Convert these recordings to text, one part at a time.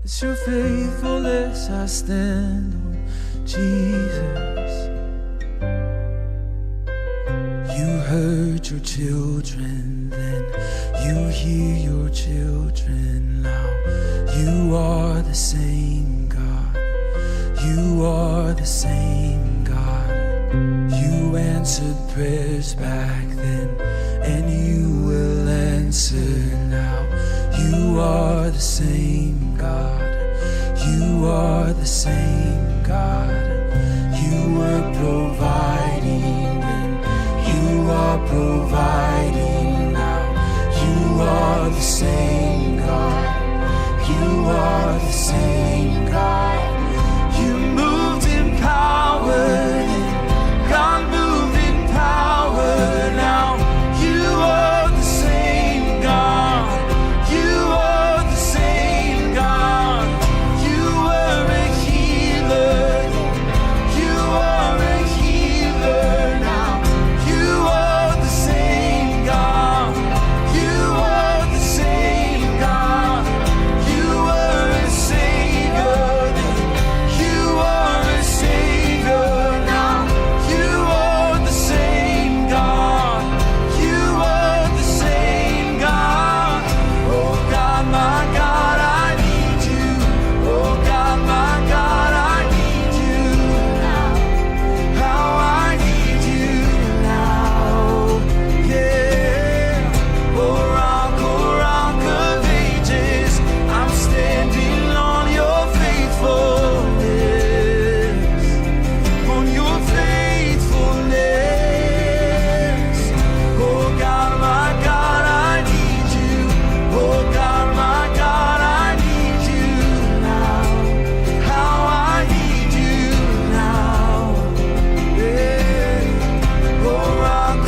It's your faithfulness I stand on, Jesus. You heard your children then, you hear your children now. You are the same God, you are the same God. You answered prayers back then, and you will answer now. You are the same God, you are the same God. You were providing then, you are providing now. You are the same God, you are the same God. You moved in power then, God moved in power now. You are the same God, you are the same God. You were a healer, you are a healer now. You are the same God, you are the same God. You were a savior then, you are a savior now. You are the same God, you are the same God. Oh God, my God, I need you. Oh God, my God, I need you now. How I need you now. Yeah. Oh rock of ages, I'm standing on your faithfulness, on your faithfulness. Oh God, my God, I need you. Oh God, my God, I need you now. How I need you now. Yeah. Oh rock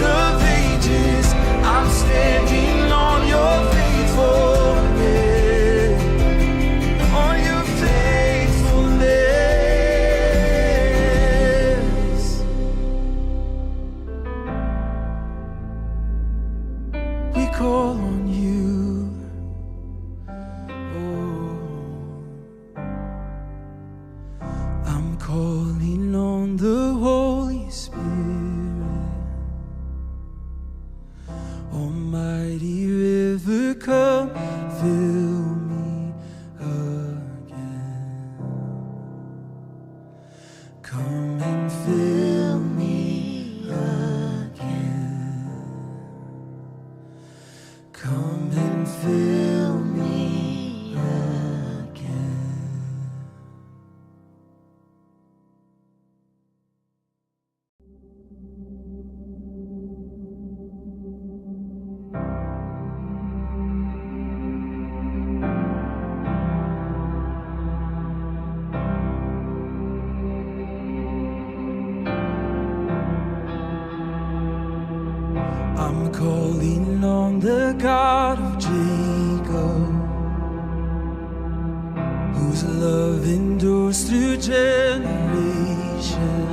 of ages, I'm standing on your faithfulness, on your faithfulness. We call on you. Oh, I'm calling on the Holy Spirit. Almighty river, come fill me again. Come and fill me again. Come and fill me again. I'm calling on the God of Jacob, whose love endures through generation.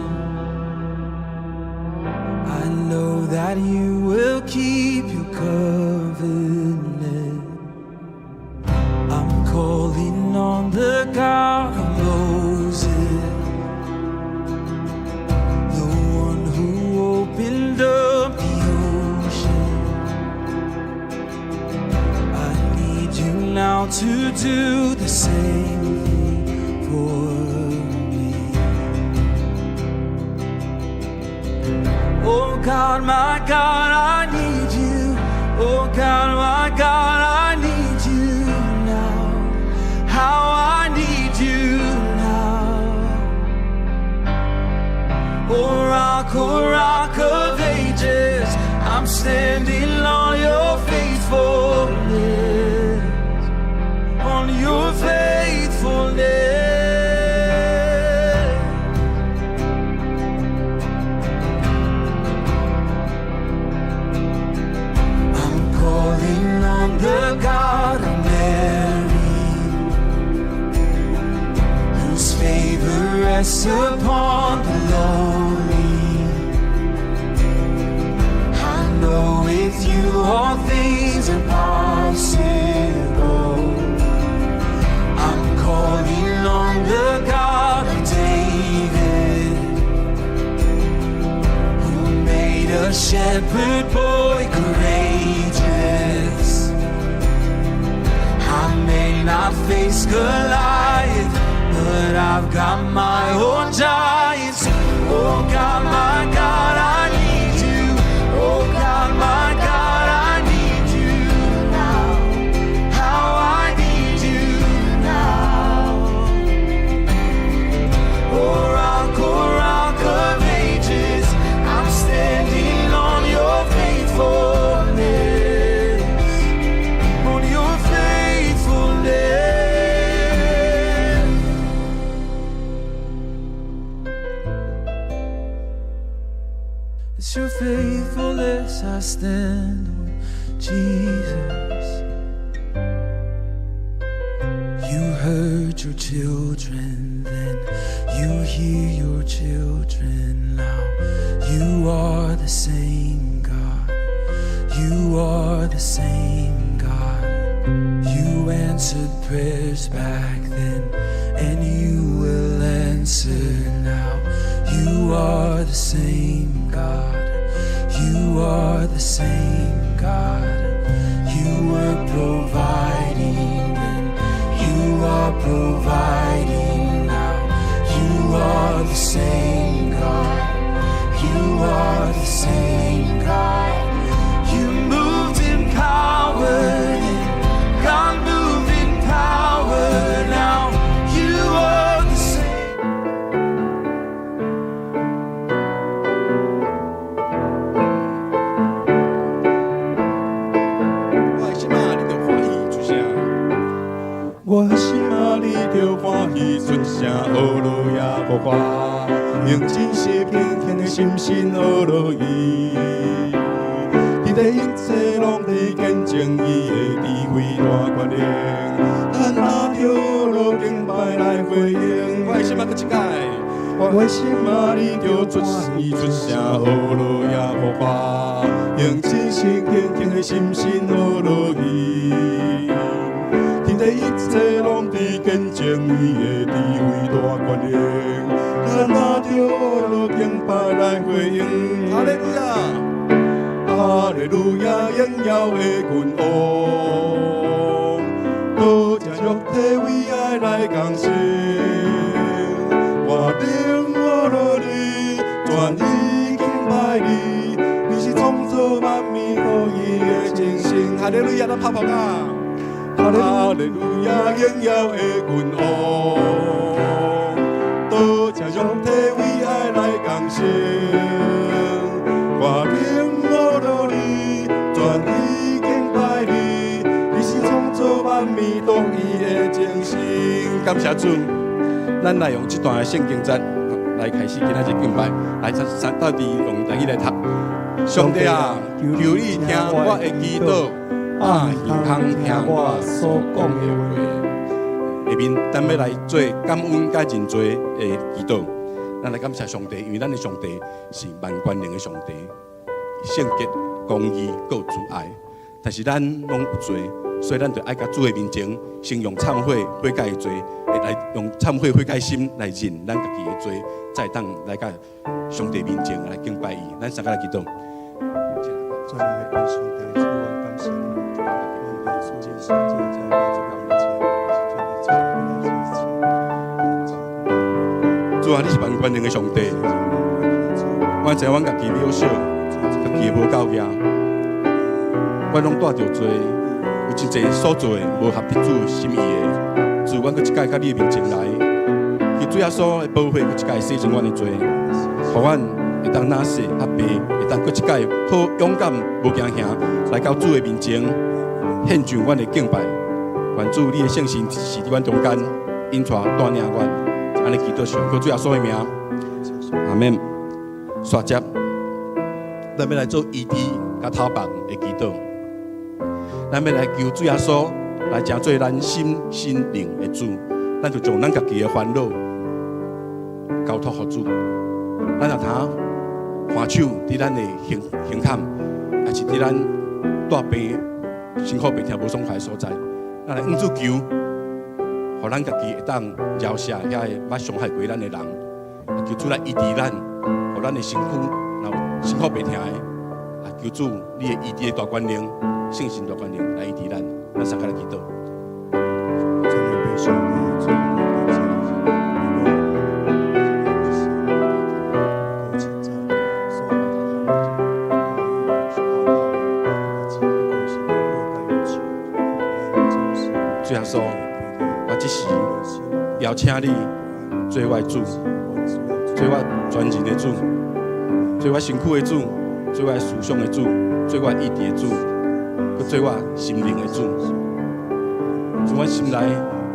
I know that you will keep your covenant. I'm calling on the God of Moses, the one who opened up the ocean. I need you now to do the same thing for me. Oh God, my God, I need you. Oh God, my God, I need you now. How I need you now. Oh rock of ages, I'm standing on your faithfulness, on your faithfulness. I'm calling on the God of Mary, whose favor rests upon the lowly. I know with you all things are possible. shepherd boy courageous. I may not face Goliath, but I've got my own giants. Oh God, my God, I need you. Oh God, my God, I need you now. How I need you now. Oh rock of ages, I'm standing on your faithfulness, on your faithfulness. It's your faithfulness I stand on, Jesus. You heard your children then, you hear your children now. You are the same God, you are the same God. You answered prayers back then, and you will answer now. You are the same God, you are the same God. You were providing then, you are providing now. You are the same God, you are the same God. You moved in power then, God moved in power now. You are the same. 我心啊，你着欢喜出声，俄罗亚无花，用真实虔诚的心心俄罗伊。你的一切拢在见证伊的智慧大权能，咱拿着俄罗敬拜来回应。我的心啊，搁一摆，我的心啊，你着出声俄罗亚无花，用真实虔诚的心心俄罗伊。一切拢在见证伊的智慧大权能，咱拿着俄罗敬拜来回应。哈利路亚，哈利路亚，荣耀的君王，多谢肉体为爱来降生，我领我落你，全意敬拜你，你是创造万物可以的真神。哈利路亚，咱拍拍啊！哈利路亚，荣耀的君王，多谢上帝为爱来降生，我领我落你，全意敬拜你，你是创造万物独一的真神。感谢主，咱来用这段的圣经节来开始今仔日敬拜，来到底用台语来读。上帝啊，求你听我的祈祷。啊，健康听我所讲的话，下面咱要来做感恩甲认罪的祈祷。咱来感谢上帝，因为咱的上帝是万权能的上帝，圣洁、公义、够主爱。但是咱拢有罪，所以咱就爱甲主的面前，先用忏悔悔改的罪，来用忏悔悔改心来认咱家己的罪，再当来甲上帝面前来敬拜伊。咱三个来祈祷。主啊，你是万权能的上帝，我知阮家己渺小，家己无够赢，我拢带着罪，有真侪所做的无合得主心意的。主，阮搁一届到你的面前来，求主耶稣的保护，搁一届洗净阮的罪，互阮会当哪世阿爸，会当搁一届好勇敢无惊吓，来到主的面前，献上阮的敬拜。愿主你的圣神是伫阮中间，引带带领阮。安尼祈祷上，靠主耶稣的名，阿门。续接，咱要来做医治甲头病的祈祷。咱要来求主耶稣来成做咱心灵的主，咱就将咱家己的烦恼交托给主。咱若通换手伫咱的胸坎，还是伫咱大病、辛苦病痛无爽快的所在，咱来向主求。互咱家己会当饶赦遐个捌伤害过咱的人，求主来医治咱，互咱的身躯若有辛苦病痛的，求主你的医治的大权能、信心大权能来医治咱，咱三个来祈祷。真的被上帝祝福的真理，能够称赞，所有的主耶稣，我即时邀请你做我的主，做我全人的主，做我身躯的主，做我思想的主，做我意志的主，佮做我心灵的主。从我心内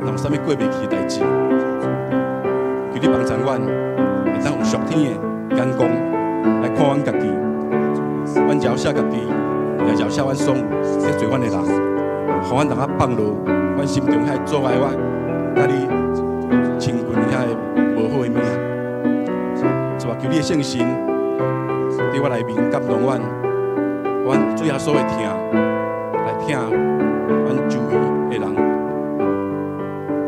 若有啥物过袂去的代志，求你帮助阮，会当用属天的眼光来看阮家己，阮饶赦家己，也饶赦阮所有得罪阮的人，互阮能够放落阮心中遐阻碍我，甲你亲近遐无好的物。就求你的圣神伫我内面感动阮，阮主耶稣会听，来听阮周围的人，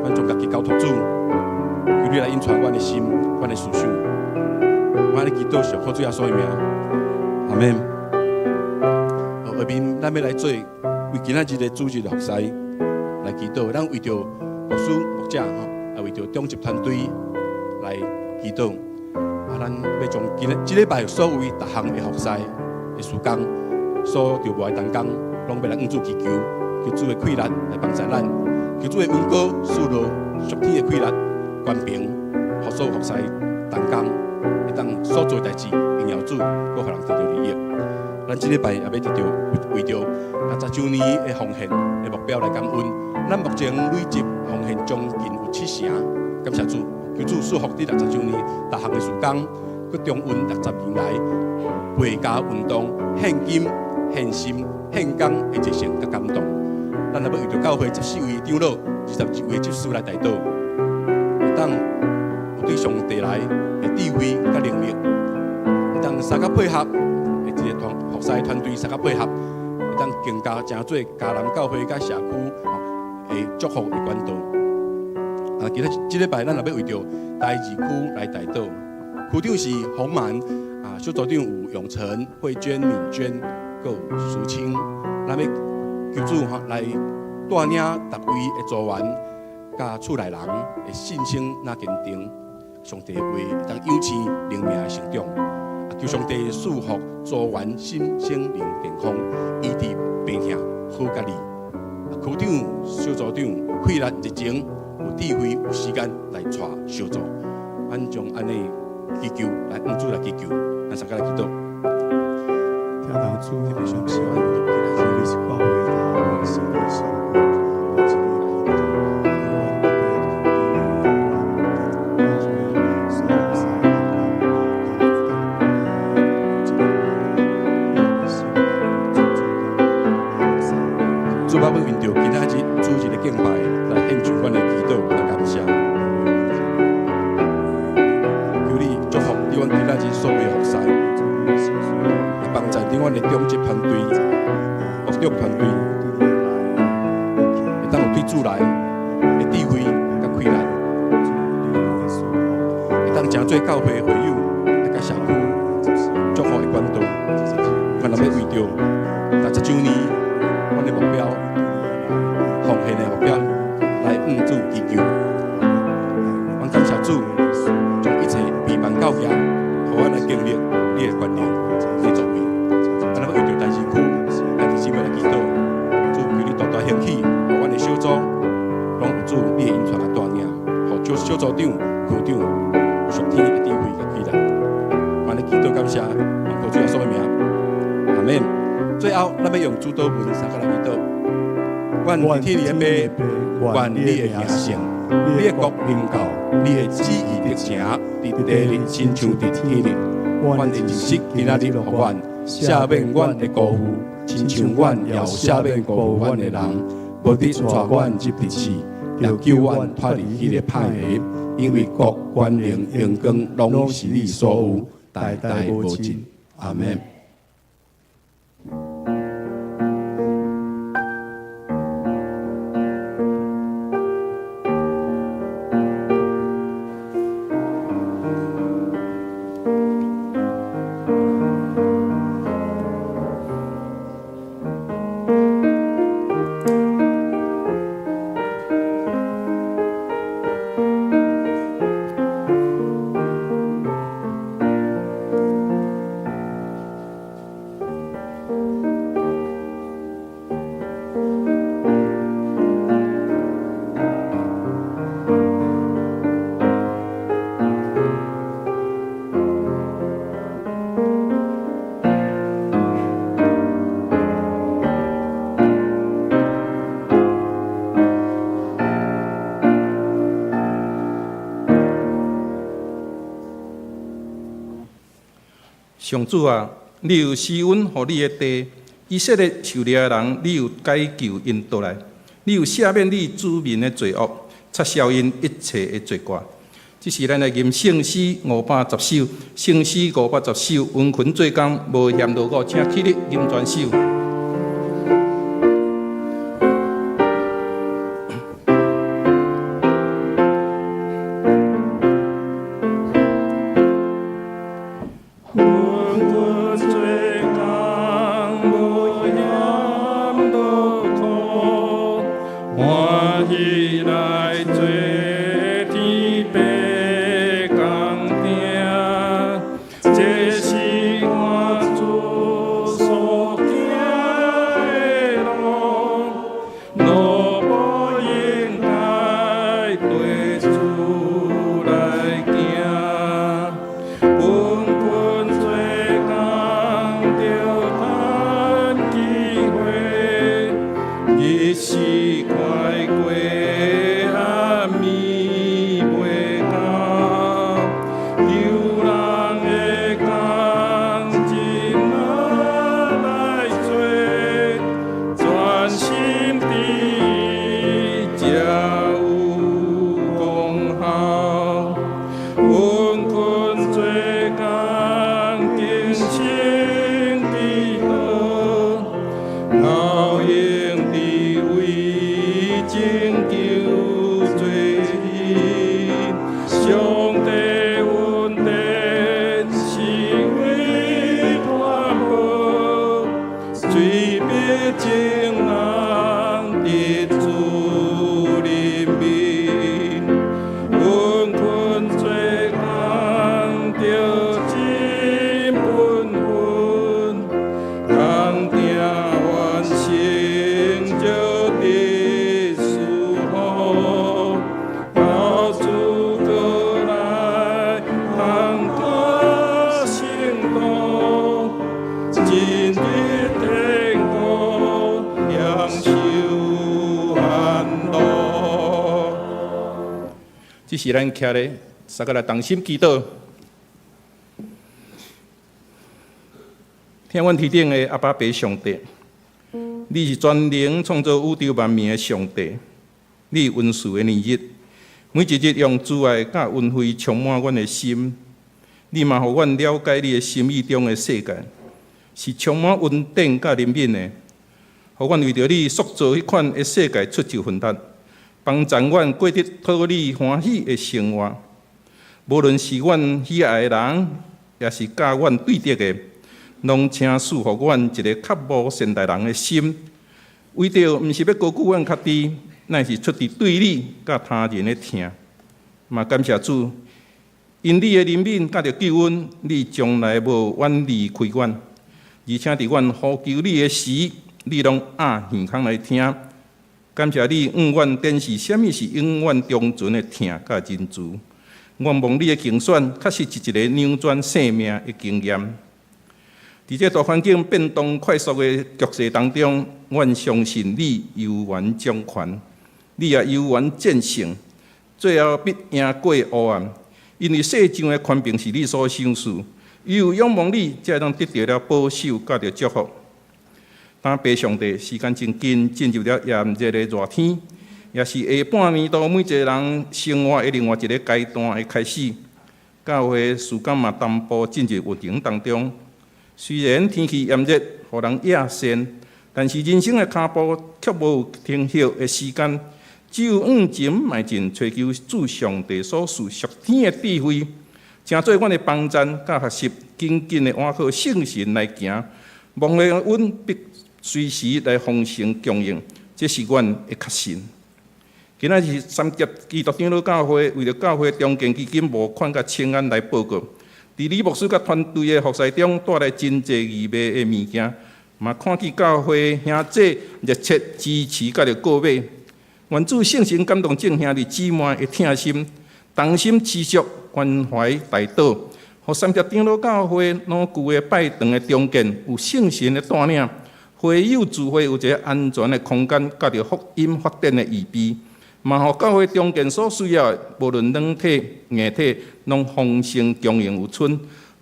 阮将家己交托主，求你来引传阮的心，阮的思想。我咧祈祷上靠主耶稣的名，阿免。下面咱要来做为今仔日的主日的服侍来祈祷，咱为着牧师牧者也为着中级团队来祈祷。咱要将即礼拜所有逐项的服侍的事工，所着无的同工，拢要来向主祈求，求主的气力来帮助咱，求主的恩膏赐落属天的气力，关平，互所有服侍同工会当所做的代志荣耀主，搁互人得到利益。咱即礼拜也要得到为着60周年的奉献的目标来感恩。咱目前累积奉献将近有7成，感谢主。求主祝福伫60周年逐项的事工，佮中运60年来陪家运动、献金、献心、献工的热诚佮感动。咱也要为着教会14位长老、21位执事来代祷，会当有对上帝来的智慧佮能力，会当三甲配合的一个服侍团队，三甲配合会当更加成做家人教会佮社区的祝福的管道。今日即礼拜，咱也要为着台2区来代祷。区长是洪曼，小组长有永成、慧娟、敏娟，佮有苏青。咱要求主来带领逐位的组员，甲厝内人的信心那坚定，上帝会当养生灵命的成长。求上帝赐福组员心生灵健康，医治病痛好甲利。区长、小组长气力热情。有智慧、有时间来带小组，咱将安尼祈求来向主来祈求，咱三个来祈祷。听到主你的上喜欢的，求你是教会的神的生活，来今日祈祷，主啊，要运着今仔日主日的敬拜来献上阮的祈祷来感谢。求你祝福伫阮今仔日所有的服侍，来帮助伫阮的中级团队、牧长团队，会当有对主来的智慧甲气力，会当成做教会的会友，来甲社区祝福的管道。阮若要为着60周年。阮的目标，奉献的目标，来向主祈求。阮感谢主，将一切陪伴教育，互阮来经历你的权能、你的作为。咱要为着台2区，来第4位来祈祷。主求你大大兴起，互阮的小组，拢有主你的引传甲带领，互小组长、区长有属天的智慧甲气力。阮来祈祷感谢，奉主耶稣的名，阿免。最后，咱要用主祷文三个来祈祷。愿天地的爸，愿你的名声，你的国临到，你的旨意得成，伫地里亲像伫天里。愿的日式今仔日互阮赦免阮的辜负，亲像阮也赦免辜负阮的人，无得带阮入地狱，要救阮脱离迄个歹的，因为国、权、能、荣光，拢是你所有，代代无尽。阿门。上主啊，你有施恩予你的地，以色列受掠的人，你有解救因倒来，你有赦免你子民的罪恶，撤销因一切的罪过。这是咱来吟圣诗510首，圣诗510首，温群做工，无嫌落伍，请起立吟全首。这是咱徛咧，三个来同心祈祷。天阮天顶的阿爸爸上帝，你是全能创造宇宙万物的上帝，你是温顺的年日，每一日用慈爱甲恩惠充满阮的心。你嘛，互阮了解你的心意中的世界，是充满恩典甲怜悯的，互阮为着你塑造迄款的世界出手奋斗。帮助阮过得讨你欢喜的生活，无论是阮喜爱的人，也是甲阮对敌的，拢请赐予阮一个较无善待人的心，为着毋是要高举阮较低，乃是出于对你甲他人的疼。嘛感谢主，因你的怜悯甲着救恩，你从来无远离开阮，而且伫阮呼求你的时，你拢耳耳孔来听。感谢你，阮展示什么是永远忠纯的疼甲仁慈。愿望你的竞选，确实是一个扭转生命的经验。伫这大环境变动快速的局势当中，阮相信你悠然掌权，你也悠然战胜，最后必赢过黑暗。因为世上的权柄是你所赏赐，唯有仰望你，才能得到了保守甲着祝福。当爸上帝，时间真紧，进入了炎热的热天，也是下半年度每一个人生活的另外一个阶段的开始。教会时间嘛淡薄进入运行当中。虽然天气炎热，互人野善，但是人生的脚步却无停歇的时间。只有往前迈进，追求主上帝所赐属天的智慧，正做阮的帮衬甲学习，紧紧的按靠圣神来行。望的阮必随时来奉承供应，这是阮的确信。今仔日三节基督长老教会为了教会中建基金募款甲请安来报告，伫李牧师甲团队的服侍中带来真济义卖的物件，嘛看见教会兄弟热切支持甲着购买。愿主圣神感动众兄弟姊妹的疼心，同心持续关怀大道，互三节长老教会老旧的拜堂的中建有圣神的带领。会友聚会有一个安全的空间，甲着福音发展的预备，嘛互教会中建所需要的，无论软体、硬体，拢丰盛供应有存。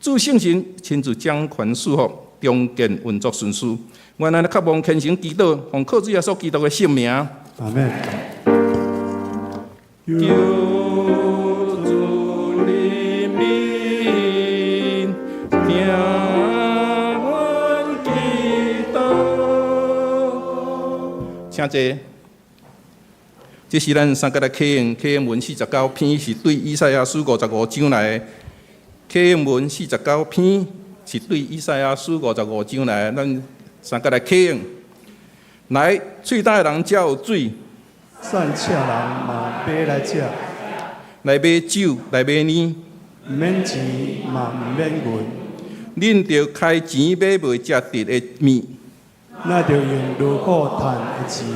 主圣神亲自掌权赐福，中建运作顺遂。愿咱渴望虔诚祈祷，奉靠主耶稣基督的圣名。阿门。求主怜悯，听阮祈祷。请坐。这是咱三甲的启应文49篇，是对以赛亚书55章来的。启应文49篇是对以赛亚书55章来的。咱三甲来启应，来喙干的人才有水。善车人嘛买来食，来买酒，来买烟，毋免钱嘛毋免银，恁着开钱买袂食得的面，咱着用劳苦赚的钱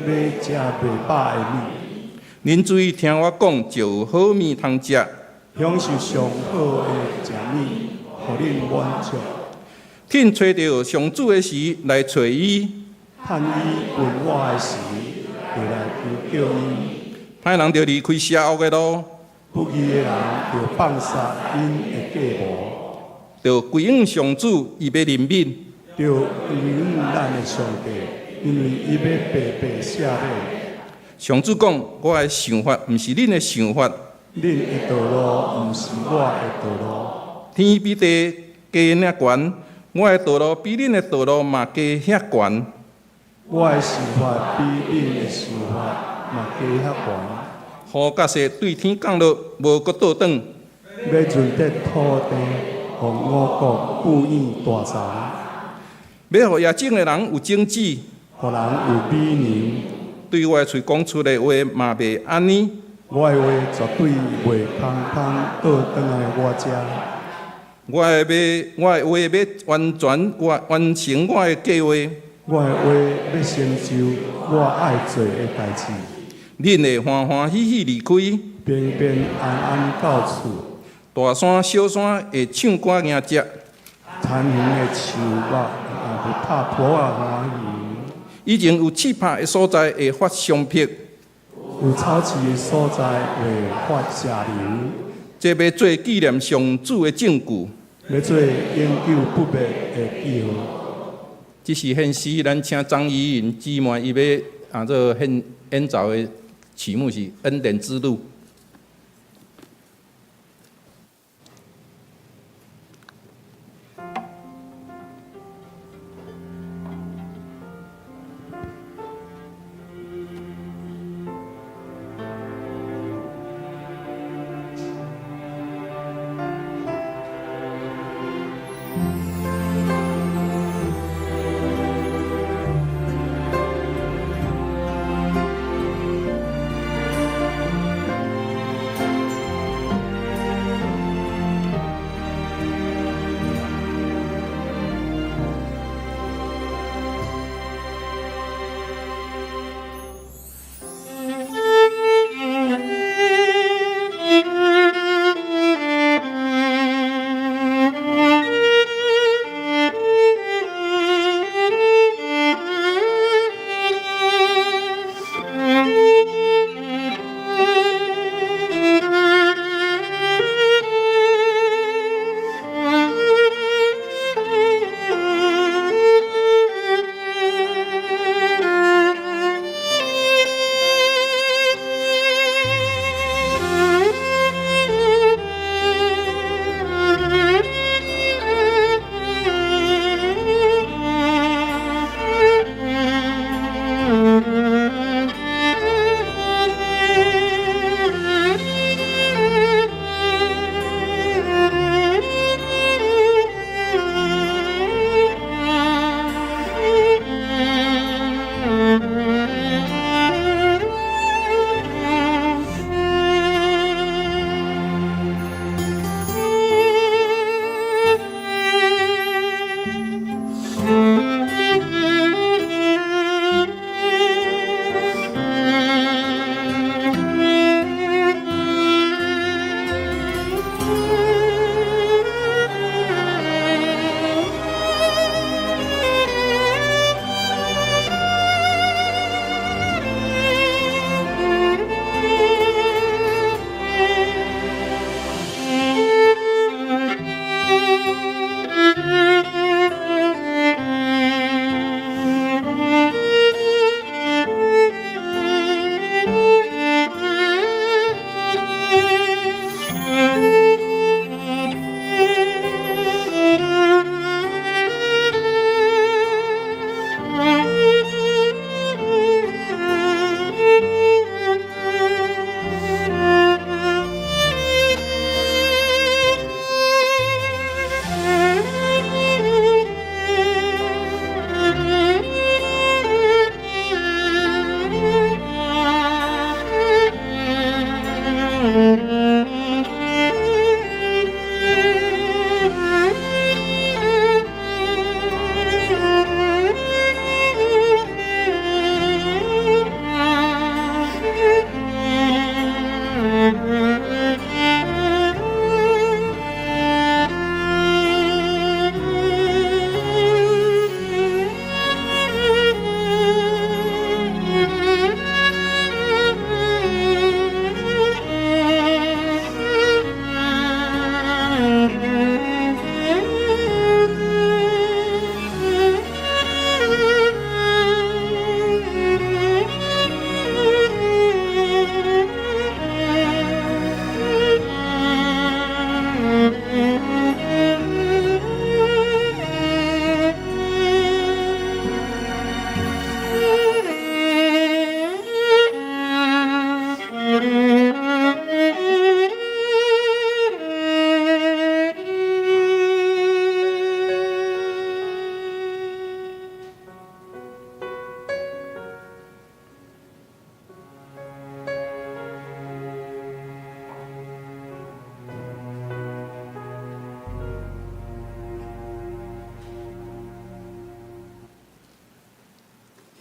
买食袂饱的面，恁注意听我讲，就有好面通食。享受上好的食面，互恁满足。趁找着上主的时来找伊，趁伊问我的时，就来求救伊。歹人着离开邪恶的路，不义的人着放下因的计谋，着归应上主，伊要怜悯。着归应咱的上帝，因为伊要白白赦免。上主讲：我的想法毋是恁的想法，恁的道路毋是我的道路。天比地加遐悬，我的道路比恁的道路嘛加遐悬。我的想法比恁的想法嘛加遐悬。雨甲雪对天降落，无搁倒转。要润得土地，互五国布院大长，要互野种的人有种子，互人有美名。对我的喙讲出的话嘛袂安尼。我的话绝对袂空空倒转来我遮。我的话要完成我的计划。我的话要成就我爱做的代志。恁会欢欢喜喜离开，平平安安到厝。大山小山会唱歌迎接，田园的树木也会拍破啊欢喜。以前有气魄的所在会发香僻，有草市的所在会发邪灵。这要做纪念上主的证据。要做永久不灭的记号。这是献诗，咱请张怡云姊妹伊要做演奏的曲目是《恩典之路》。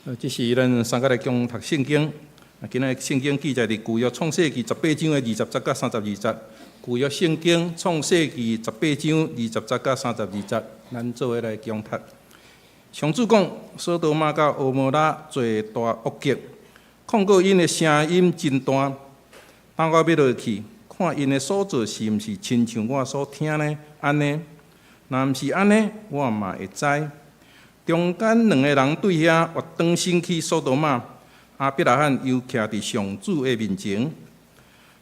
这是咱三个来共读圣经。今日圣经记载伫旧约创世纪18章的20节到32节。旧约圣经创世纪18章20节到32节，咱做伙来共读。上主讲：所多玛甲蛾摩拉做大恶极，控告因的声音真大。当我要落去，看因的所做是毋是亲像我所听呢？安尼，若毋是安尼，我嘛会知。中间两个人对遐活转身去所多玛，亚伯拉罕又徛伫上主的面前。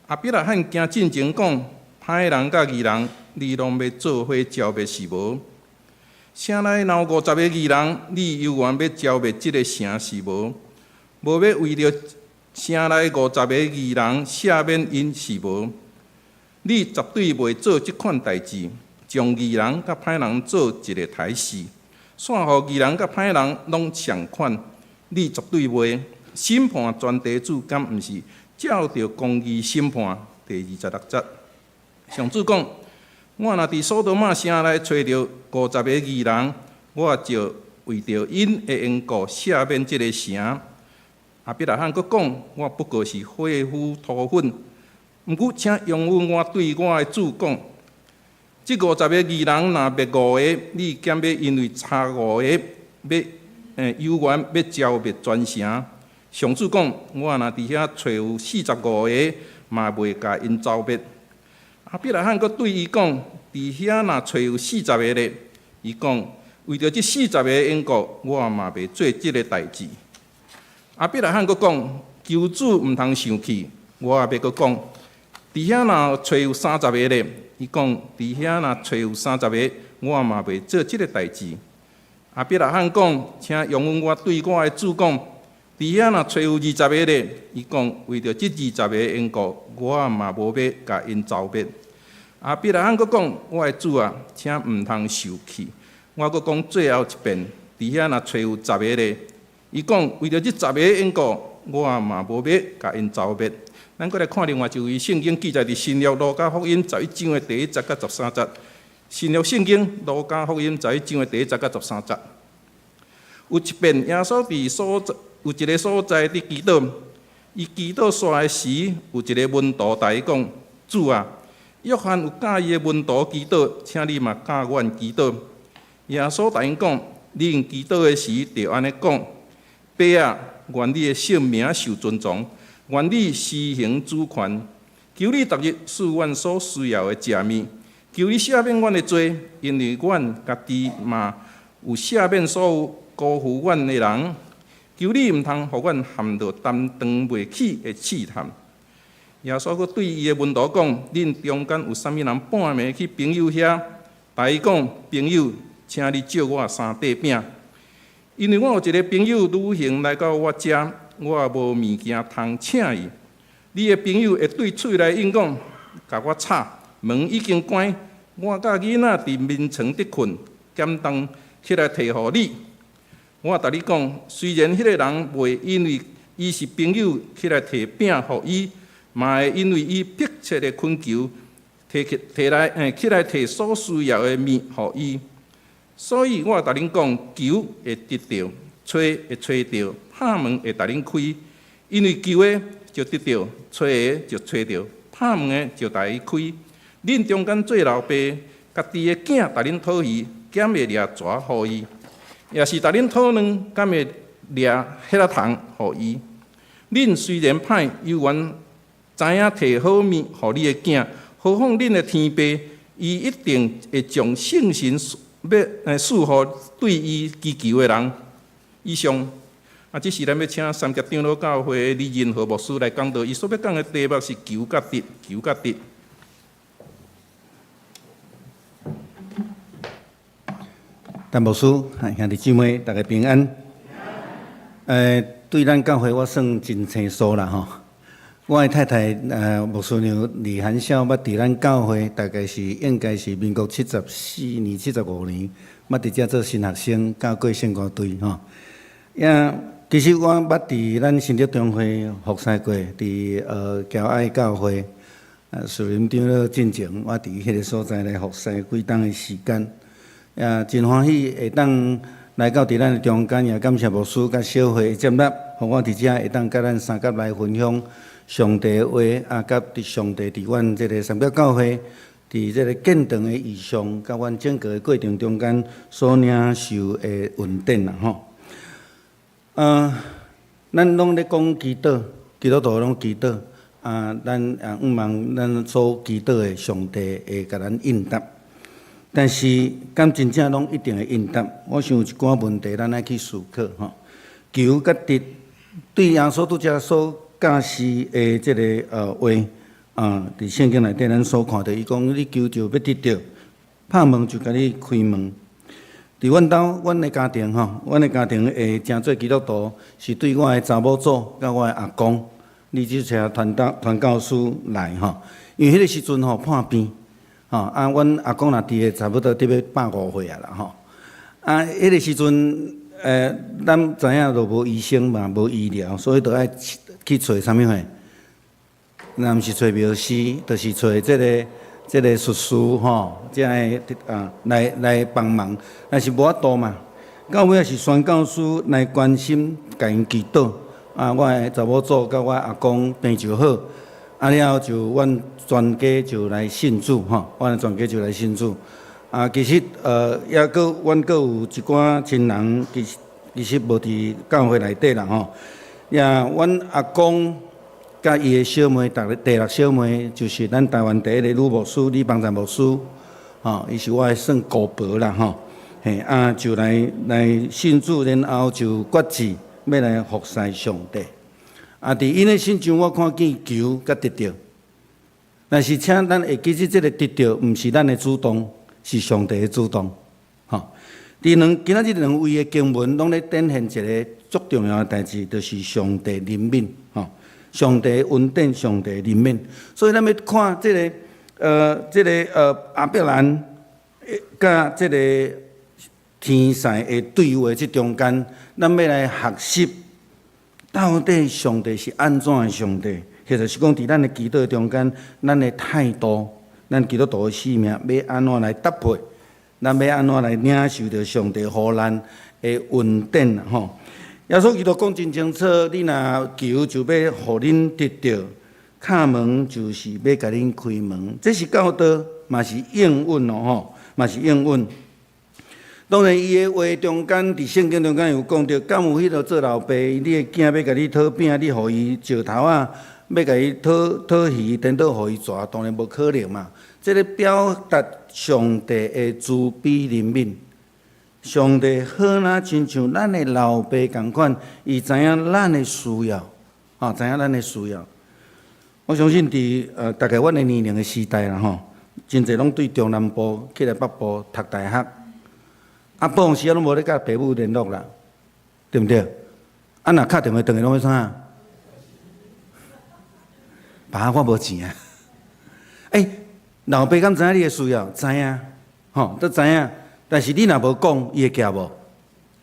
亚伯拉罕行进前讲：歹人甲义人，你拢要做伙消灭是无？城内若有50个义人，你犹原要消灭即个城是无？无要为着城内50个义人赦免因是无？你绝对袂做即款代志，将义人甲歹人做一个台戏，煞互义人甲歹人拢相款。你绝对袂审判全地主，敢毋是照着公义审判？第26节，上主讲：我若伫所多玛城内找着50个义人，我就为着因的缘故赦免即个城。亚伯拉罕佫讲：我不过是化腐涂粉，毋过请容允我对我的主讲：即50个义人若灭5个，你减要因为差5个，犹原要消灭全城。上主讲：我若伫遐找有45个，嘛袂甲因消灭。亚伯拉罕佫对伊讲：伫遐若找有40个咧，伊讲为着即40个缘故，我嘛袂做即个代志。亚伯拉罕佫讲：求主毋通生气，我也要佫讲，伫遐若找有30个咧，伊讲伫遐若找有30个，我嘛袂做即个代志。亚伯拉罕讲：请容允我对我的主讲，伫遐若找有20个咧，伊讲为着即20个缘故，我嘛无要甲因消灭。亚伯拉罕佫讲：我的主啊，请毋通受气。我佫讲最后一遍，伫遐若找有10个咧，伊讲为着即10个缘故，我嘛无要甲因消灭。咱佫来看另外一位圣经记载伫新约路加福音11章的第1节到13节。新约圣经路加福音11章的第1节到13节。有一遍，耶稣伫有一个所在伫祈祷，伊祈祷煞的时，有一个门徒甲伊讲：主啊，约翰有教伊的门徒祈祷，请你嘛教阮祈祷。耶稣答应讲：恁祈祷的时，着安尼讲：爸啊，愿你的圣名受尊重，愿你施行主权，求你逐日赐阮所需要的食物，求你赦免阮的罪，因为阮家己嘛有赦免所有辜负阮的人。求你毋通互阮陷到担当袂起的试探。耶稣佫对伊的门徒讲：恁中间有啥物人半暝去朋友遐，答伊讲：朋友，请你借我3块饼，因为我有一个朋友旅行来到我遮，我无物件通请伊。你的朋友会对厝内应讲：甲我吵，门已经关，我甲囡仔伫眠床伫困，简当起来摕互你。我甲你讲，虽然迄个人袂因为伊是朋友起来摕饼互伊，嘛会因为伊迫切的恳求，起来摕所需要的物互伊。所以我甲恁讲，求会得到，找会找到，拍门会甲恁开。因为求的就得到，找的就找到，拍门的就甲伊开。恁中间做老爸，家己的囝甲恁讨鱼，减会掠蛇互伊。也是甲恁讨卵，敢会掠迄粒虫互伊。恁虽然歹，犹原知影摕好物互你的囝，何况恁的天父，伊一定会将圣神要赐予对伊祈求的人。以上，这是咱要请三节长老教会李仁和牧师来讲道，伊所要讲的题目是求甲得，求甲得。陈牧师，兄弟姊妹，大家平安。对咱教会我算真清楚啦吼。我的太太牧师娘李涵孝，捌伫咱教会，大概是应该是民国74年、75年，捌伫遮做新学生，教过圣歌队吼。其实我捌伫咱新竹中会服侍过，伫骄爱教会，树林长老进前，我伫迄个所在来服侍几冬的时间。真欢喜会当来到伫咱的中间，也感谢牧师甲小会接纳，互我伫遮会当甲咱三甲来分享上帝的话，甲伫上帝伫阮即个三甲教会，伫即个建堂的意向，甲阮整个的过程中间所领受的恩典啦吼。咱拢咧讲祈祷，基督徒拢祈祷，咱毋望咱所祈祷的上帝会甲咱应答。但是，敢真正拢一定会应答？我想有一寡问题，咱爱去思考吼。求甲得对耶稣拄则所教示的即个话，伫圣经内底咱所看到，伊讲你求就要得到，拍门就甲你开门。伫阮兜，阮的家庭吼，阮的家庭会诚做基督徒，是对我的查某祖甲我的阿公，你就请传教师来吼，因为迄个时阵吼破病。阮阿公若伫个差不多得要150岁啊啦吼。迄个时阵，咱知影就无医生嘛，无医疗，所以就爱去找啥物货？若毋是找庙师，就是找即个术士吼，才会来帮忙。但是无法度嘛，到尾也是宣教师来关心，甲因祈祷。我的查某祖甲我阿公病就好。了后就阮全家就来信主吼，阮全家就来信主。其实也阁阮阁有一寡亲人，其实无伫教会内底啦吼。阮阿公甲伊的小妹，第六小妹就是咱台湾第一个女牧师李邦赞牧师，伊是我的算姑婆啦吼。就来信主，然后就决志要来服侍上帝。伫因的心上，我看见求甲得到，但是请咱会记住，这个得到毋是咱的主动，是上帝的主动。今仔日两位的经文，拢咧展现一个足重要的代志，就是上帝怜悯，上帝恩典，上帝怜悯。所以咱要看这个阿伯兰甲这个天使的对话，这中间，咱要来学习。到底上帝是安怎的上帝？或者是讲，伫咱的祈祷中间，咱的态度，咱基督徒的使命，要安怎来搭配？咱要安怎来领受到上帝互咱的恩典吼？耶稣基督讲真清楚，你若求就要互恁得到，敲门就是要甲恁开门。这是教导，嘛是应允咯吼，嘛是应允。当然，伊的话中间，伫圣经中间有讲到，敢有迄个做老爸，你的囝要甲你讨饼，你互伊石头啊，要甲伊讨鱼，颠倒互伊抓，当然无可能嘛。这个表达上帝的慈悲怜悯，上帝好哪亲像咱的老爸共款，伊知影咱的需要，知影咱的需要。我相信伫大概阮的年龄的时代啦吼，真侪拢对中南部起来北部读大学。不妨时啊，拢无咧甲爸母联络啦，对毋对？若敲电话转去拢要啥？爸，我无钱啊！老爸敢知影你的需要？知影，都知影。但是你若无讲，伊会寄无？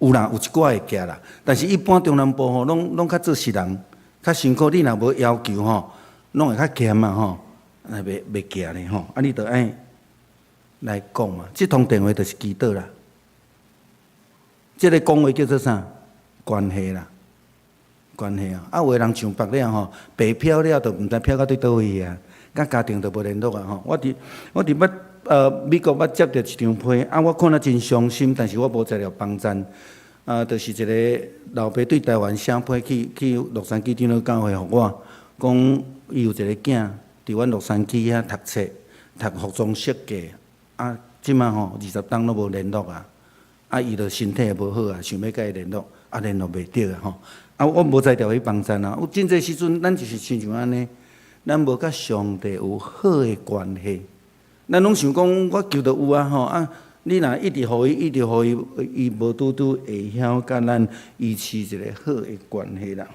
有啦，有一寡会寄啦。但是一般中南部拢较做实人，较辛苦。你若无要求拢会较欠嘛袂寄咧你着爱来讲嘛。这通电话就是祈祷啦。这个讲话叫做啥？关系啦，关系啊！有的人上北了白漂了，就毋知漂到对倒位啊，甲家庭就无联络啊我伫美国捌接到一张批我看了真伤心，但是我无材料帮衬就是一个老爸对台湾写批去洛杉矶长老教会互我，讲伊有一个囝伫阮洛杉矶遐读册，读服装设计即摆20档都无联络伊就身体也无好想要甲伊联络，联络袂到我无才调去帮衬有真侪时阵，咱就是亲像安尼，咱无甲上帝有好的关系，咱拢想讲，我求着有你若一直互伊，一直互伊，伊无拄会晓甲咱维持一个好的关系啦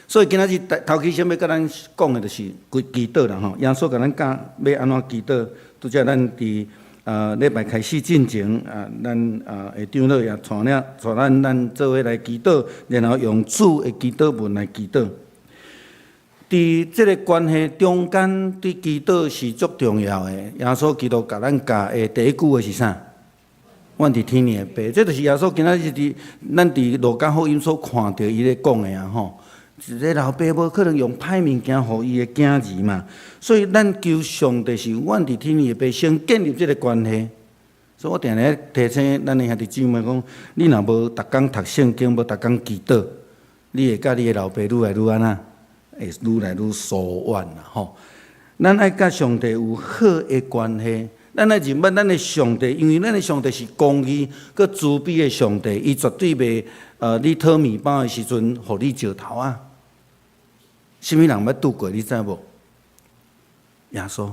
所以今仔日头期先要甲咱讲的就是祈祷啦耶稣甲咱教要安怎祈祷，拄则咱伫礼拜开始进前咱会长老也带咱做伙来祈祷，然后用主的祈祷文来祈祷。伫这个关系中间，对祈祷是足重要的。耶稣基督甲咱教的第一句话是啥？阮伫天里的爸，这就是耶稣今仔日伫咱伫路加福音所看到伊咧讲的啊吼。一个老爸无可能用歹物件互伊的囝儿嘛，所以咱求上帝是阮伫天里的爸先建立即个关系。所以我定定提醒咱的兄弟姊妹讲，你若无逐工读圣经，无逐工祈祷，你会甲你的老爸愈来愈安那，会愈来愈疏远啦吼。咱爱甲上帝有好的关系。咱来认捌咱的上帝，因为咱的上帝是公义、佮慈悲的上帝，伊绝对袂你讨面包的时阵，互你石头啊！什么人捌拄过？你知无？耶稣，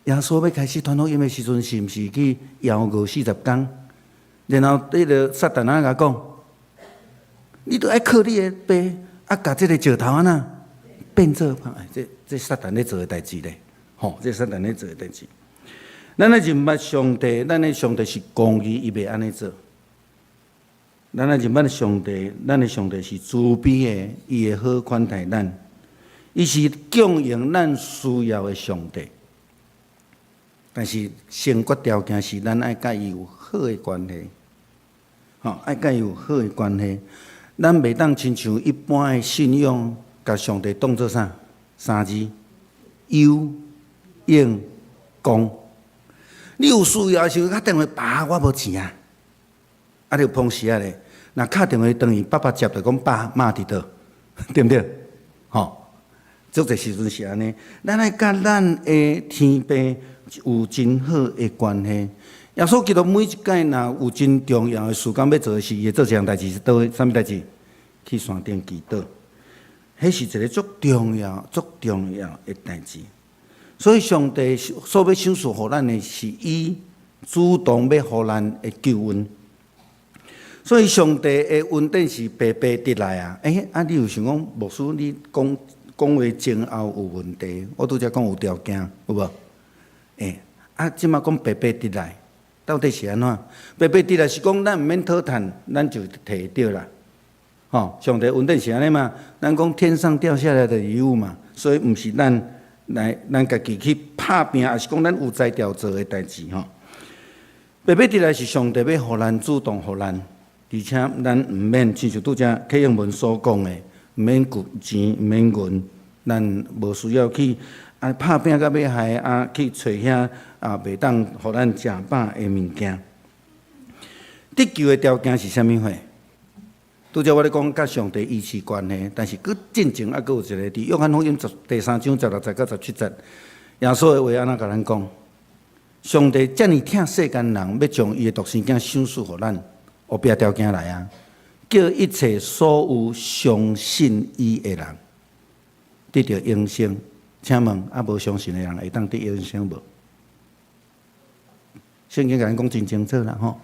耶稣要开始传福音的时阵，是毋是去邀过40天？然后迄个撒旦啊甲讲，你都爱靠你的背，啊，甲即个石头啊呐变做这撒旦咧做的代志咧，吼，这撒旦咧做的代志。咱来认捌上帝，咱的上帝是公义，伊袂安尼做。咱来认捌上帝，咱的上帝是慈悲的，伊会好款待咱。伊是供应咱需要的上帝。但是先决条件是咱爱甲伊有好的关系，吼，爱甲伊有好的关系。咱袂当亲像一般的信仰，甲上帝当作啥？3字：有、应、公。你有需要的时候，打电话爸，我无钱啊，啊，你有碰时啊咧。若敲电话等于爸爸接，就讲爸妈伫倒，对不对？吼，足侪时阵是安尼。咱爱甲咱的天父有真好的关系。耶稣基督每一届若有真重要的事工要做的事，伊会做一项代志是倒啥物代志？去山顶祈祷，迄是一个足重要的代志。所以上帝所要赏赐互咱的是伊主动要互咱的救恩。所以上帝的恩典是白白得来啊！你有想讲牧师你讲话前后有问题？我拄则讲有条件，有无？即马讲白白得来，到底是安怎？白白得来是讲咱毋免讨趁，咱就摕到啦。吼，上帝恩典是安尼嘛？咱讲天上掉下来的礼物嘛，所以毋是咱家己去拍拼，也是讲咱有才调做的代志吼。白白得来是上帝要互咱主动互咱。而且咱毋免，亲像拄则启英文所讲的，毋免顾钱，毋免银，咱无需要去拍拼到要害去找遐袂当互咱食饱的物件。得救的条件是啥物货？拄则我咧讲甲上帝医治关系，但是佫进前佫有一个伫约翰福音第3章16节到17节，耶稣的话安怎甲咱讲？上帝遮尔疼世间人，要将伊的独生囝赏赐互咱。后壁条件来啊，叫一切所有相信伊的人得到永生。请问无相信的人会当得永生无？圣经甲咱讲真清楚啦吼。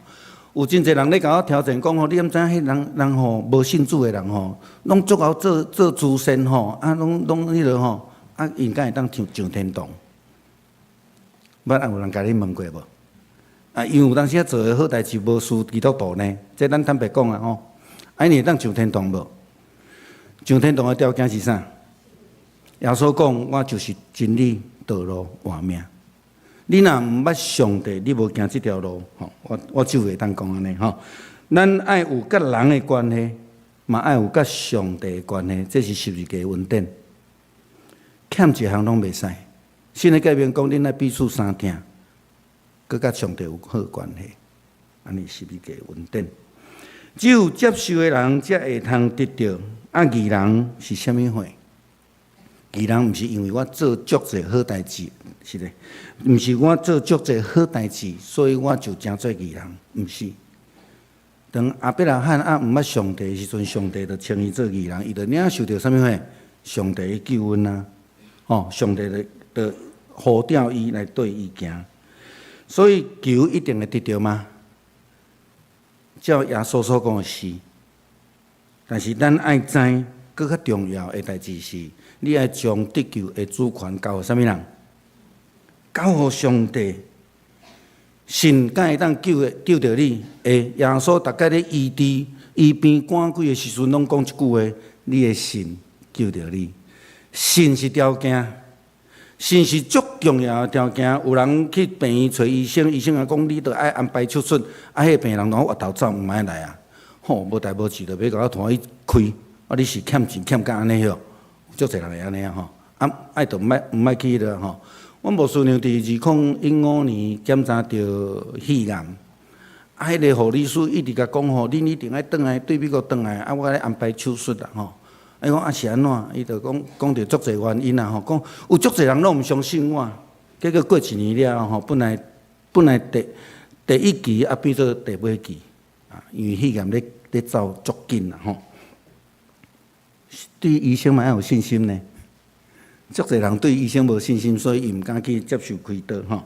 有真侪人咧甲我挑战讲吼，你毋知迄人吼无信主的人吼，拢足够做祖先吼，拢迄落吼，因敢会当上天堂？捌有人甲你问过无？因为有当时做的好代志无输基督徒呢，这咱坦白讲啊吼，你会当上天堂无？上天堂的条件是啥？耶稣讲，我就是真理、道路、活命。你若毋捌上帝，你无行这条路吼，我就会当讲安尼吼。咱爱有甲人的关系，嘛爱有甲上帝的关系，这是十字架恩典。欠一项拢袂使。新的改变讲，恁爱彼此相听。佮甲上帝有好关系，安尼是一个恩典。只有接受的人才会通得到。义人是啥物货？义人毋是因为我做足侪好代志，是咧，毋是我做足侪好代志，所以我就成做义人，毋是。当亚伯拉罕毋捌上帝的时阵，上帝就称伊做义人，伊就领受到啥物货？上帝的救恩啊！上帝就呼召伊来对伊行。所以求一定会得到吗？照耶稣所讲的是，但是咱爱知，更较重要的代志是，你爱将得救的主权交予啥物人？交予上帝。神敢会当救着你？耶稣大概咧医病赶鬼的时阵，拢讲一句话：你的神救着你。神是条件。肾是足重要的条件。有人去病院找医生，医生也讲你着爱安排手术，迄个病人拢活头走，毋爱来啊。吼，无代无志，着要甲我拖去开。你是欠钱欠甲安尼哟，足侪人会安尼啊吼。爱着毋爱去了吼。阮无师娘伫2015年检查着肺癌。迄个护理师一直甲讲吼，恁一定爱转来对美国转来，我来安排手术啦吼。讲是安怎？伊就讲着足侪原因啦吼，讲有足侪人拢毋相信我，结果过一年了吼，本来第一期变做第尾期啊，因为肺癌咧走足紧啦吼。对医生嘛要有信心呢，足侪人对医生无信心，所以伊毋敢去接受开刀吼。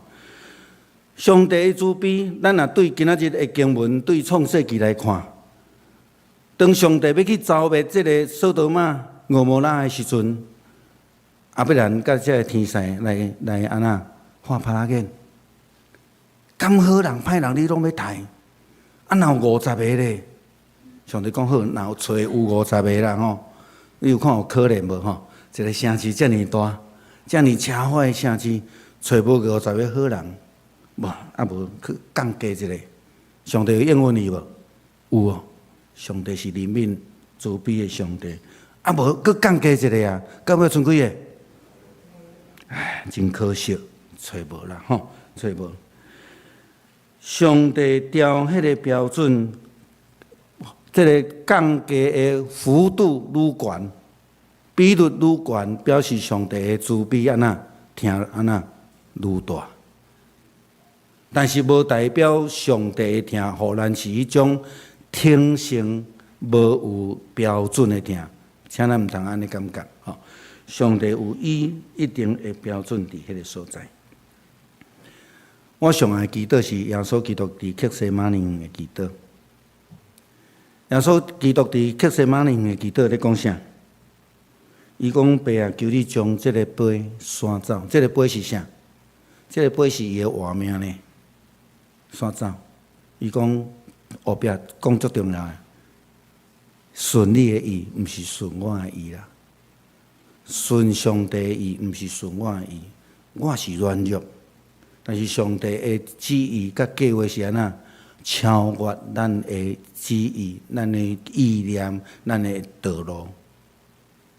上帝的慈悲，咱若对今仔日的经文，对创世纪来看，当上帝要去消灭这个索多玛、蛾摩拉的时阵，阿伯兰甲这个天使来安那画拍拉眼，咁好人歹人你拢要杀，哪有50个咧？上帝讲好，若有找有50个啦吼，你有看有可怜无吼？一个城市遮尔大，遮尔车祸的城市，找无50个好人。无，无去降低一个，上帝有应允伊无？有哦，上帝是怜悯慈悲的上帝，无去降低一个啊，到尾剩几个？唉，真可惜，找无啦吼，找无。上帝调迄个标准，这个降低的幅度愈悬，比率愈悬，表示上帝的慈悲安那听安那愈大。但是无代表上帝的疼，互咱是迄种天性无有标准的疼，请咱毋通安尼感觉吼。上帝有伊一定的标准伫迄个所在。我上爱祈祷是耶稣基督伫克西马尼园的祈祷。耶稣基督伫克西马尼园的祈祷咧讲啥？伊讲爸啊，求你将即个杯删走。即个杯是啥？即个杯是伊的活命呢。删走，伊讲后壁讲足重要诶，顺你的意，毋是顺我的意啦。顺上帝的意，毋是顺我的意。我是软弱，但是上帝的旨意甲计划是安那超越咱的旨意、咱的意念、咱的道路。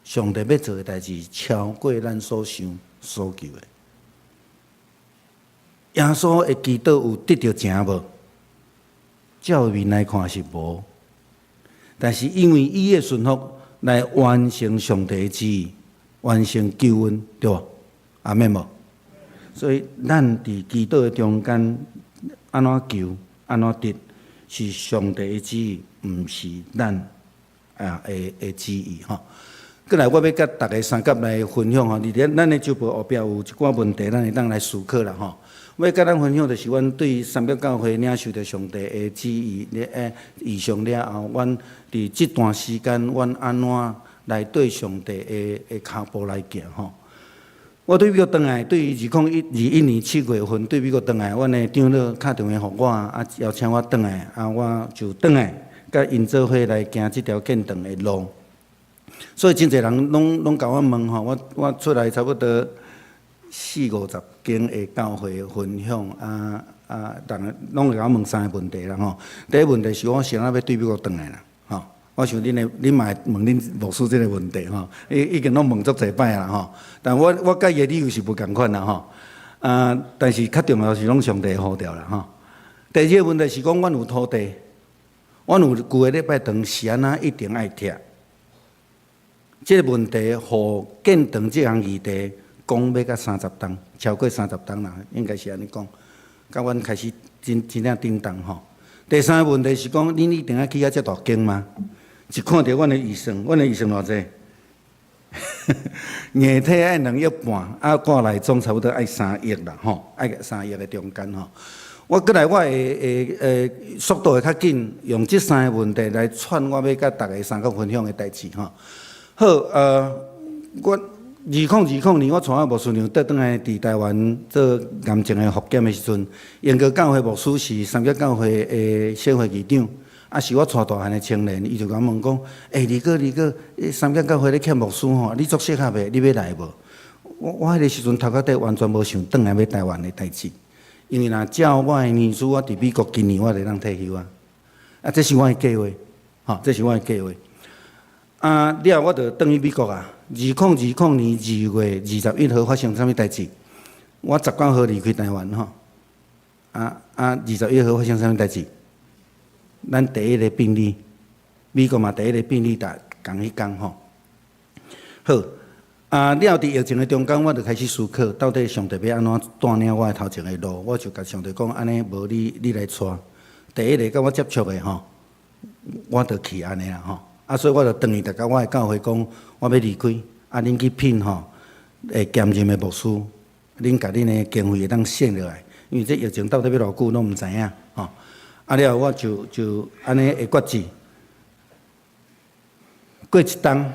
上帝要做的代志，超过咱所想所求的。耶稣的祈祷有得到成无？照面来看是无，但是因为伊的顺服来完成上帝的旨意，完成救恩，对无？阿免无？所以咱伫祈祷的中间，安怎求，安怎得，是上帝的旨意，毋是咱的旨意吼。过来，我要甲大家三甲来分享吼，伫咱的周报后壁有一寡问题，咱会当来思考啦吼。我甲咱分享就是阮对三角教会领受着上帝的旨意意向了后，阮伫即段时间，阮安怎来对上帝的脚步来行吼？我对美国转来，对2021年7月份对美国转来，阮的长老敲电话互我，邀请我转来，我就转来，甲因做伙来行即条见长的路。所以真侪人拢甲我问吼，我出来差不多40-50间的教会分享人拢会甲我问3个问题啦吼。第一个问题是我想要对美国转来啦吼，我想恁嘛会问恁牧师这个问题吼，已经拢问足侪摆啦吼。但我甲伊的理由是不共款啦吼，但是较重要是拢上帝呼调啦吼。第二个问题是讲阮有土地，阮有旧个礼拜堂是安那一定爱拆。这个问题，互建堂这项议题讲要到30档，超过30档啦，应该是安尼讲。甲阮开始真正叮当吼。第三个问题是讲，恁一定要起遮大间吗？一看到阮的预算，阮的预算偌济？硬体爱2亿半，挂来总差不多爱3亿啦吼，爱3亿的中间吼。我过来，我会速度会较紧，用这3个问题来串我要甲大家三个分享的代志吼。好，我2020年我带我牧师娘倒转来伫台湾做癌症的复检的时阵，英国教会牧师是三角教会的小会议长，是我带大汉的青年，伊就甲我问讲：李哥，三角教会咧欠牧师吼，你足适合的，你要来无？我迄个时阵头壳底完全无想转来要台湾的代志，因为若照我的年资，我伫美国今年我就当退休啊。啊，这是我的计划，吼，这是我的计划。啊，了我就转去美国啊。2020年2月21号发生啥物代志？我19号离开台湾吼。21号发生啥物代志？咱第一个病例，美国嘛第一个病例共迄天吼。好，了伫疫情的中间，我就开始思考，到底上帝要安怎带领我头前的路？我就甲上帝讲，安尼无你来带。第一个甲我接触的吼，我就去安尼啦吼。所以我就等于大家我的教会讲，我要离开，恁去聘吼，兼任的牧师，恁甲恁的经费会当省落来，因为这疫情到底要偌久，拢毋知影吼。了我就安尼会决志。过一冬。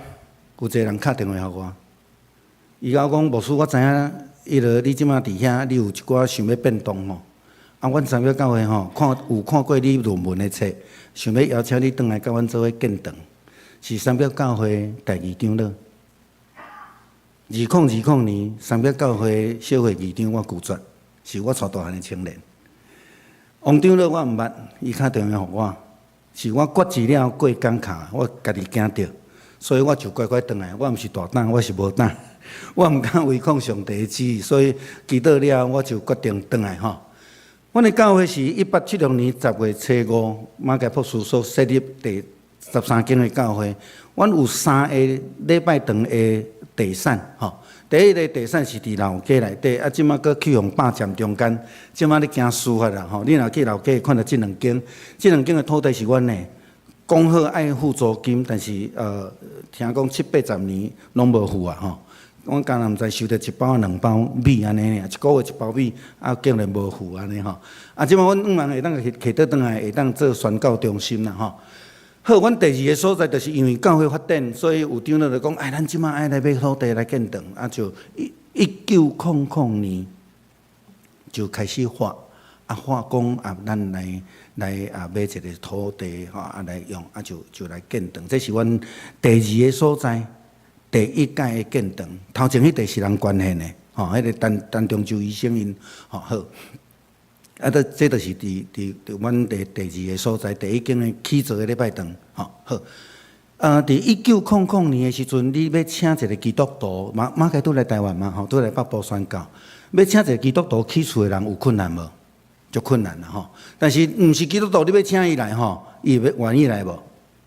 有一个人敲电话给我，伊甲我讲：牧师，我知影，你即马伫遐，你有一寡想要变动吼。阮三表教会吼，看过你论文的册，想要邀请你转来甲阮做伙见堂。是三表教会第二长老。2020年，三表教会小会议长我拒绝，是我带大汉的青年。王长老我毋捌，伊敲电话给我，是我决志了过工卡，我家己惊着。所以我就乖乖转来，我毋是大胆，我是无胆，我毋敢违抗上帝的旨意，所以祈祷了，我就决定转来吼。阮的教会是1876年10月初5，马偕博士所设立第13间的教会。阮有3个礼拜堂的地产吼，第一个地产是伫老街内底，即马搁去用霸占中间，即马咧行司法啦吼。你若去老街看到即两间的土地是阮的。讲好爱付租金，但是听讲70-80年拢无付啊吼。我刚才毋知收到1包2包米安尼尔，一个月1包米，竟然无付安尼吼。即摆阮5万会当摕倒转来，会当做宣教中心啦吼。好，阮第二个所在就是因为教会发展，所以有长老就讲，咱即摆爱来买土地来建堂，就1900年就开始发讲咱来买一个土地吼，来用就来建堂。这是阮第二个所在，第一届的建堂。头前迄个是人捐献的，吼，迄个陈中洲医生因，吼好。这就是伫阮第二个所在，第一间的起造的礼拜堂，吼好。伫1900年的时阵，你要请一个基督徒，马偕拄来台湾嘛，吼，拄来北部宣教，要请一个基督徒起厝的人有困难无？足困难啦吼，但是毋是基督徒，你要请伊来吼，伊愿意来无？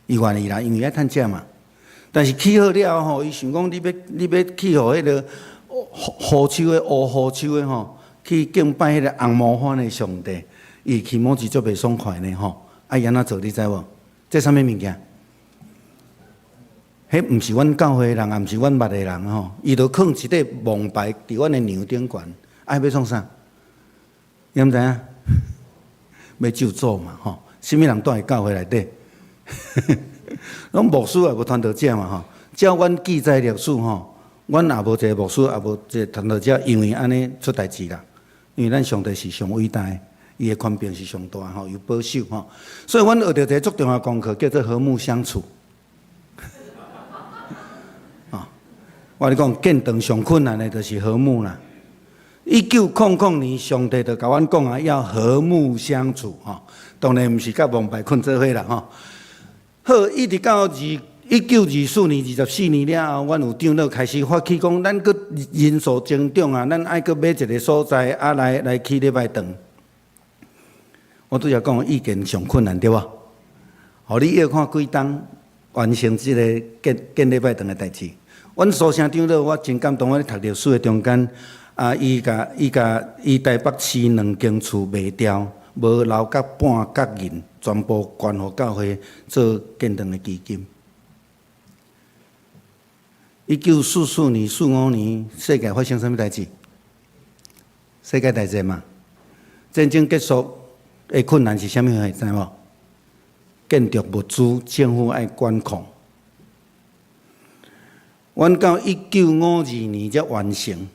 伊愿意来，因为爱趁食嘛。但是起好了吼，伊想讲你要去互迄个胡秋的胡秋的吼，去敬拜迄个红毛番的上帝，伊起码是足袂爽快呢吼。安怎做你知无？这啥物物件？迄毋是阮教会的人，也毋是阮捌的人吼，伊就放一块蒙牌伫阮的娘顶悬，爱要创啥？你毋知影？要救助嘛吼，什么人住伫教会内底？拢牧师也无传道者嘛吼。照阮记载历史吼，阮也无一个牧师，也无一个传道者，因为安尼出代志啦。因为咱上帝是上伟大的，伊的权柄是上大吼，有保守吼。所以阮学着一个足重要功课，叫做和睦相处。我咧讲，建堂上困难的就是和睦啦。1900年，上帝就甲阮讲啊，要和睦相处吼。当然毋是甲蒙牌困做伙啦吼。好，一直到1924年、24年了后，阮有长老开始发起讲，咱搁人数增长啊，咱爱搁买一个所在来起礼拜堂。我拄则讲意见上困难对无？互你要看几冬完成即个建礼拜堂的代志。阮苏城长老，我真感动。我咧读历史的中间，伊台北市2间厝卖掉，无留甲半角银，全部捐互教会做建堂的基金。1944年、45年，世界发生啥物代志？世界大战嘛。战争结束的困难是啥物货？知无？建筑物资，政府爱管控。阮到1952年才完成，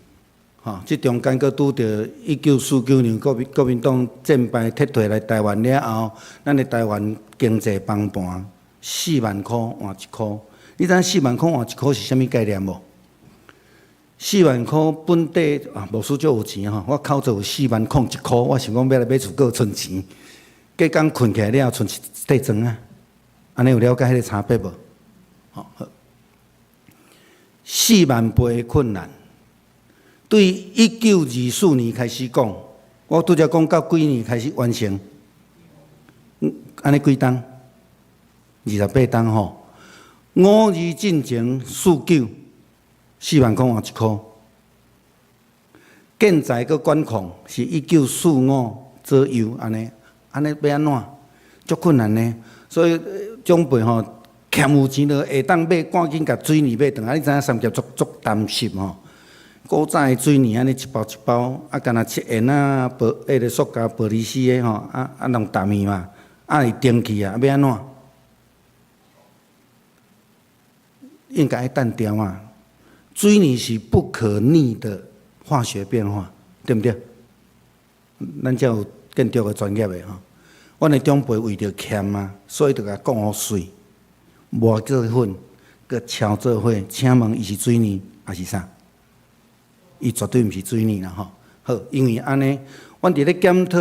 吼，这中间佫拄着1949年国民党战败撤退来台湾了后，咱的台湾经济崩盘，4万块换1块。你知影4万块换1块是啥物概念无？ 4万块本地啊，牧师足有钱吼，我口座有4万空1箍，我想讲要来买厝，阁有存钱。隔工困起来了，剩一块砖啊，安尼有了解迄个差别无？好，4万倍的困难。对1924年开始讲，我拄则讲到几年开始完成，安尼几档？28档吼。5日进前49。4万块换1箍，建材佮管控是1945左右，安尼要安怎？足困难呢。所以长辈吼欠有钱就下当买，赶紧甲水泥买断。你知影三峡足担心吼，古早的水泥安尼一包一包，啊，干那切烟啊，迄个塑胶玻璃丝的吼，弄淡去嘛，会蒸去啊，要安怎？应该等掉啊。水泥是不可逆的化学变化，对不对？咱才有建筑的专业的吼。阮的长辈为着欠啊，所以就甲讲好水，磨做粉，佮敲做伙。请问伊是水泥还是啥？伊绝对毋是水泥啦吼。好，因为安尼，阮伫咧检讨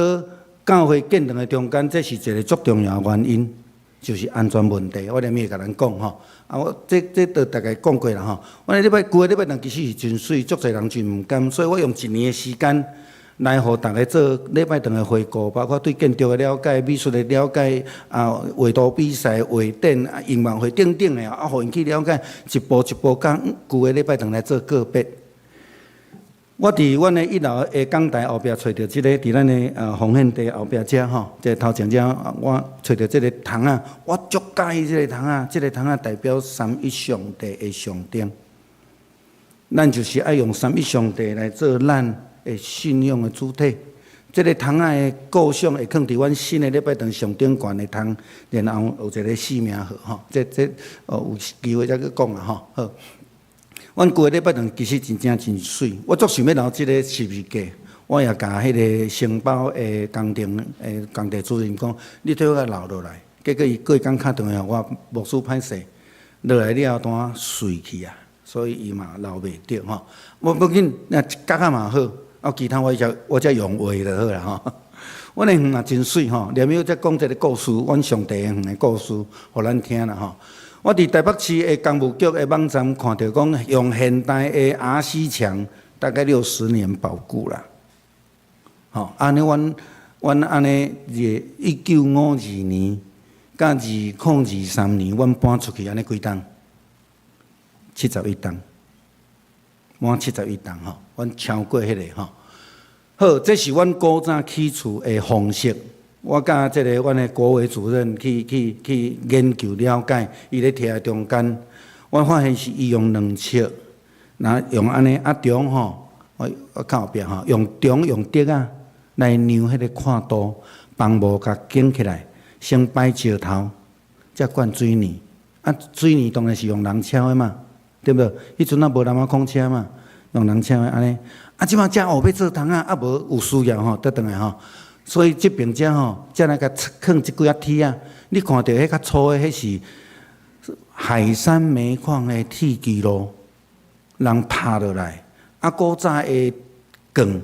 教会建堂的中间，这是一个足重要的原因，就是安全问题。我连咪甲咱讲吼。这都大概讲过啦吼。我礼拜旧个礼拜堂其实是真水，足侪人真毋甘，所以我用1年的时间来互大家做礼拜堂的回顾，包括对建筑的了解、美术的了解、画图比赛、画展、音乐会等等的，互因去了解，一步一步讲旧个礼拜堂来做个别。我伫阮的1楼的讲台后壁找到即个，伫咱的奉献地后壁遮吼，即头前遮，我找到即个堂啊，我足介意即个堂啊，即个堂啊代表三一上帝的上顶。咱就是爱用三一上帝来做咱的信仰的主体。即个堂啊的构想会放伫阮新的礼拜堂上顶悬的堂，然后有一个姓名号吼，有机会再去讲啊吼。好。阮旧个礼拜堂其实真正真水，我足想要留即个十字架，我也甲迄个承包的工地主任讲，你替我甲留落来。结果伊过工敲电话我，牧师歹势，落来了后单碎去啊，所以伊嘛留袂着吼。无紧，那一角仔嘛好，其他我才用画就好啦吼。阮的园也真水吼，连尾再讲一个故事，阮上帝的园的故事，互咱听啦吼。我伫台北市的工务局的网站看到讲，用现代的阿西墙，大概60年保固啦。吼，安尼阮安尼1952年甲2023年，阮搬出去安尼几档，71档，满71档吼，阮超过迄个吼。好，这是阮古早起厝的方式。我甲即个阮的国委主任去研究了解，伊咧徛在中间，我发现是伊用2尺，那用安尼中吼，我靠后壁吼，用竹啊来量迄个宽度，帮木甲建起来，先摆石头，再灌水泥。水泥当然是用人敲的嘛，对不对？迄阵无人空车嘛，用人敲的安尼。即摆遮后要做堂啊，无有需要吼，倒转来吼。所以这边遮吼，遮来甲放即几啊铁啊，你看到迄较粗的，迄是海山煤矿的铁基路，人拍落来。古早的钢，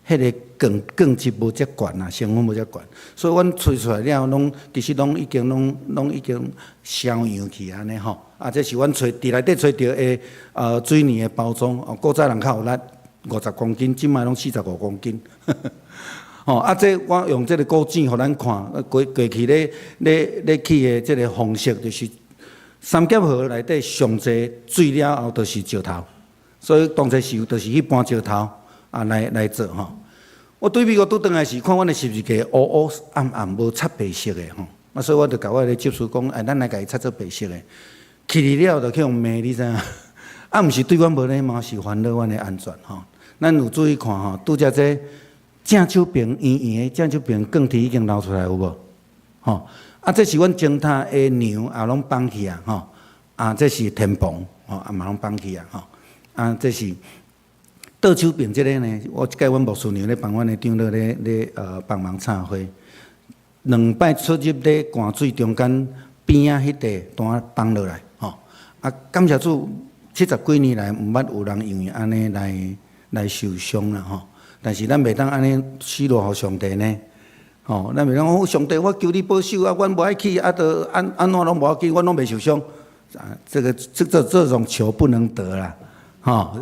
迄个钢质无遮悬啊，成分无遮悬，所以阮吹出来了，其实拢已经消氧去安尼吼。这是阮伫内底找到的水泥的包装，古早人较有力，50公斤，即摆拢45公斤。吼，这我用这个古镜互咱看，过去咧起的这个方式，就是三角河内底上济水了后，就是石头，所以当初是就是去搬石头来做吼。我对美国拄转来时，看阮的十字架乌暗暗无擦白色的吼，所以我就甲我的执事讲，咱来甲伊擦做白色的，起了就去用骂，你知影？毋是对阮无礼貌，是烦恼阮的安全吼。咱有注意看吼，拄则这。正手边圆圆的，正手边钢铁已经流出来有无？吼，这是阮正塔的梁也拢放去啊，吼，这是天棚，吼，嘛拢放去啊，吼，这是倒手边这个呢，我甲阮牧师娘咧帮阮的长老咧帮忙插花，2摆出入咧灌水中间边啊迄块单放落来，吼，感谢主， 70几年来，毋捌有人因为安尼来受伤啦吼。但是咱袂当安尼失落互上帝呢，吼，咱袂当讲上帝，我求你保守啊，阮无爱去啊，都安怎拢无要紧，阮拢袂受伤。啊，这种求不能得啦，吼，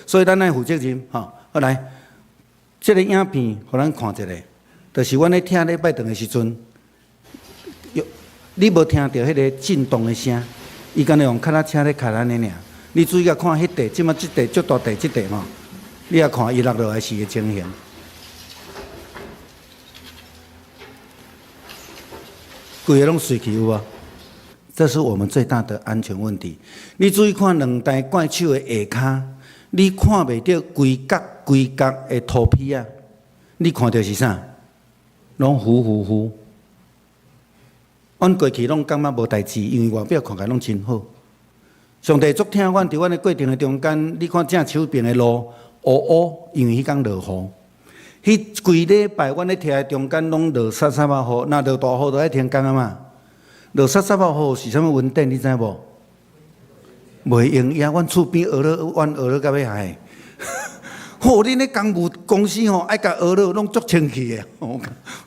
所以咱爱负责任，吼。好来，这个影片，互咱看一下，就是阮咧听礼拜堂的时阵，你无听到迄个震动的声，伊敢若用脚踏车咧开咱的尔。你注意甲看迄地，即马即地足大地即地吼。你也看伊落落来时的情形，规个拢碎去有无？这是我们最大的安全问题。你注意看两台怪手的下骹，你看袂到规角的涂皮啊，你看到是啥？拢糊。阮过去拢感觉无代志，因为外表看起来拢真好。上帝足听阮伫阮的过程的中间，你看正手边的路。乌，因为迄天落雨，迄规礼拜，阮咧徛中间拢落沙沙啊雨，若落大雨就爱停工啊嘛。落沙沙啊雨是啥物文典？你知无？袂用呀，阮厝边学了到要害。吼，恁咧工务公司吼，爱甲学了拢足清气的，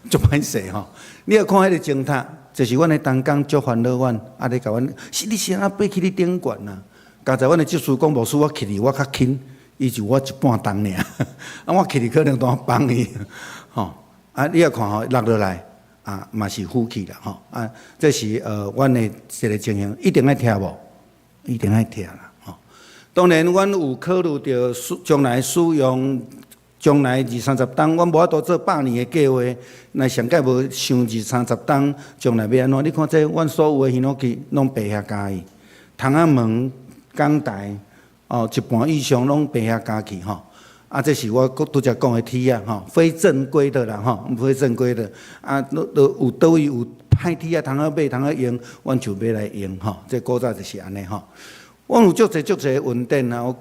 足歹势吼。你要看迄个政策，就是阮的同工足烦恼阮，啊咧甲阮，你是安爬去你顶悬呐？刚才阮的技术讲，无输我去哩，我较轻。伊就我一半重尔，啊，我去哩可能当帮伊，吼，啊，你要看吼落落来，啊，嘛是负气啦，吼，啊，这是阮的一个情形，一定爱听无？一定爱听啦，吼。当然，阮有考虑到将来使用，将来20-30档，阮无法度做100年的计划，那上届无想20-30档，将来要安怎？你看这，阮所有的耳朵机拢白遐加去，窗仔门、讲台。哦，一半以上拢白遐加去吼，啊，这是我拄则讲的梯啊吼，非正规的啦吼，非正规的，啊，都有倒位有歹梯啊，通买通用，阮就要来用吼，这古早就是安尼吼。阮有足侪文典啊，我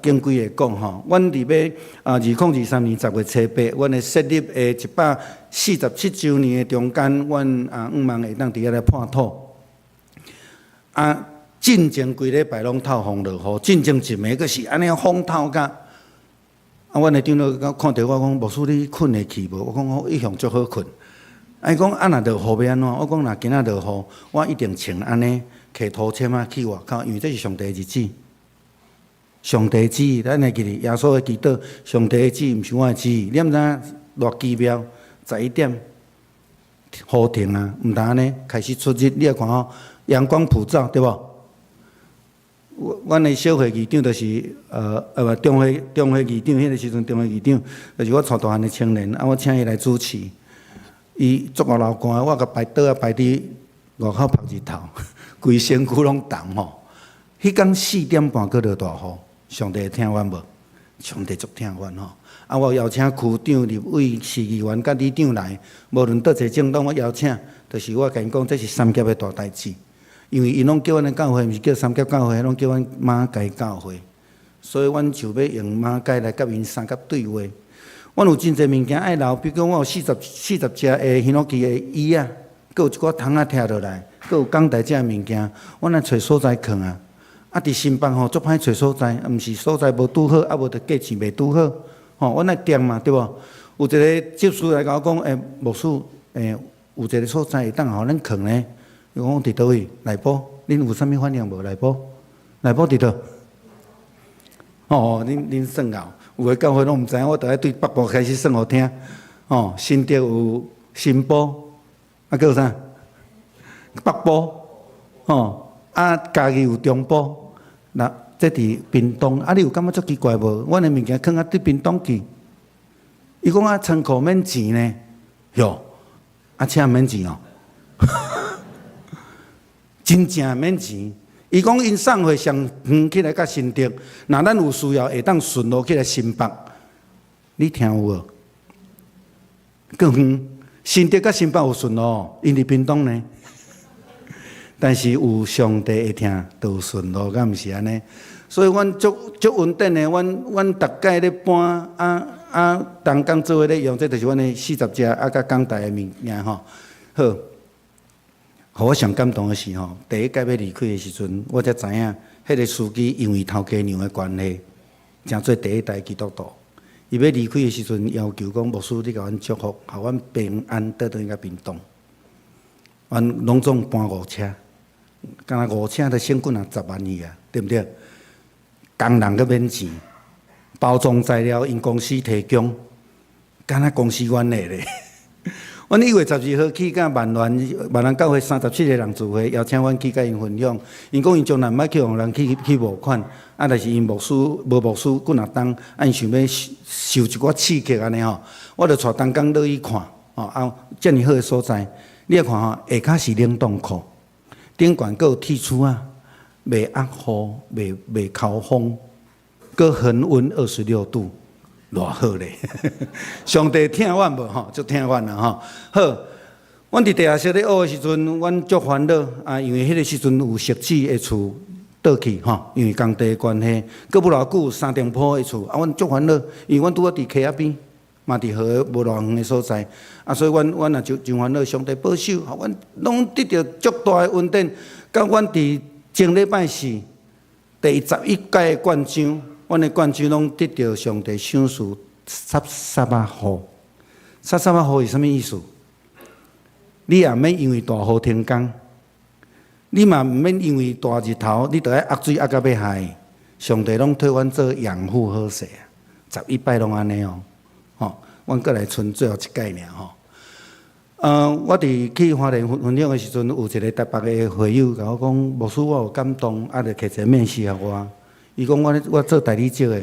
经几个讲吼，阮伫要2023年10月7日，阮的设立的147周年的中间，阮希望会当伫遐来破土啊。进前规礼拜拢透风落雨，进前一暝阁是安尼风透甲，啊，阮的长老看到我讲，牧师你困会去无？我讲我一向足好困。伊讲啊，若落雨要安怎？我讲若今仔落雨，我一定穿安尼摕土签啊去外口，因为这是上帝的日子。上帝的旨意，咱会记哩，耶稣的祈祷，上帝的旨意毋是我的旨意。你毋知影偌奇妙，11点雨停啊，毋通安尼开始出日，你要看吼，阳光普照，对无？阮的小会议长就是中会议长，迄个时阵中会议长就是我带大汉的青年，啊，我请伊来主持，伊足够流汗，我甲排倒啊排伫外口晒日头，规身躯拢冻吼。迄天4点半搁落大雨，上帝会听阮无？上帝足听阮吼。啊，我邀请区长、立委、市议员甲里长来，无论倒一个政党，我邀请，就是我甲因讲，这是三峡的大代志。因为因拢叫阮的教会，毋是叫三甲教会，拢叫阮马街教会，所以阮就要用马街来甲因三甲对话。阮有真侪物件爱留，比如讲我有40只的耳诺机的椅啊，佮有一寡桶仔摕落来，佮有讲台只物件，阮来找所在放啊。啊，伫新房吼，足歹找所在，毋是所在无拄好，啊无着价钱袂拄好，吼，阮来掂嘛，对无？有一个执事来甲我讲，牧师，有一个所在会当互咱放呢。伊讲伫倒位？内埔，恁有啥物反应无？内埔伫倒？哦，恁算熬，有诶教会拢毋知影，我著爱对北部开始算互听。哦，新竹有新埔，啊，佫有啥？北部，哦，啊，嘉义有中部，那这伫屏东，啊，你有感觉足奇怪无？阮诶物件放啊伫屏东去，伊讲啊，仓库免钱呢，哟，啊，车免钱哦。真正免钱，伊讲因送货上远起来甲新竹，若咱有需要会当顺路起来新北，你听有无？更远，新竹甲新北有顺路，因伫屏东呢。但是有上帝会听，都有顺路，敢毋是安尼？所以阮足稳定的，阮逐届咧搬同工做伙咧用，这就是阮的40只啊，甲讲台的物件吼。好。互我上感动的是吼，第一届要离开的时阵，我才知影迄个司机因为头家娘的关系，诚做第一代基督徒。伊要离开的时阵，要求讲牧师，你甲阮祝福，互阮平安倒转甲屏东。阮拢总搬5车，敢若5车都省几10万去啊，对不对？工人个免钱，包装材料因公司提供，敢若公司原来咧。阮1月12号去，甲万人教会37个人聚会，邀请阮去甲因分享。因讲因从来毋捌去互人去募款，啊，但是因无牧师几若当，啊，因想要受一寡刺激安尼吼，我就带东港落去看，吼啊，遮尔好个所在，你来看吼，下骹是冷冻库，顶悬佫有铁柱啊，袂压雨，袂扣风，佫恒温26度。偌好咧！上帝听阮无吼，就听阮啦吼。好，阮伫地下室咧学诶时阵，阮足烦恼啊，因为迄个时阵有熟子诶厝倒去吼，因为工地诶关系，过不偌久三重坡诶厝啊，阮足烦恼，因为阮拄好伫溪仔边，嘛伫河无偌远诶所在，啊，所以阮也就烦恼，上帝保守，啊，阮拢得到足大诶稳定。到阮伫前礼拜四第11届诶冠奖。阮的冠军拢得到上帝赏赐沙巴雨，沙巴雨是啥物意思？你也毋免因为大雨停工，你嘛毋免因为大日头，你着爱压水压到要害。上帝拢替阮做养护好势，11摆拢安尼哦。吼，阮过来剩最后一届尔吼。我伫去花莲分享的时阵，有一个台北的会友甲我讲，牧师我有感动，啊，着摕一个面试互我。伊讲我做代理者的，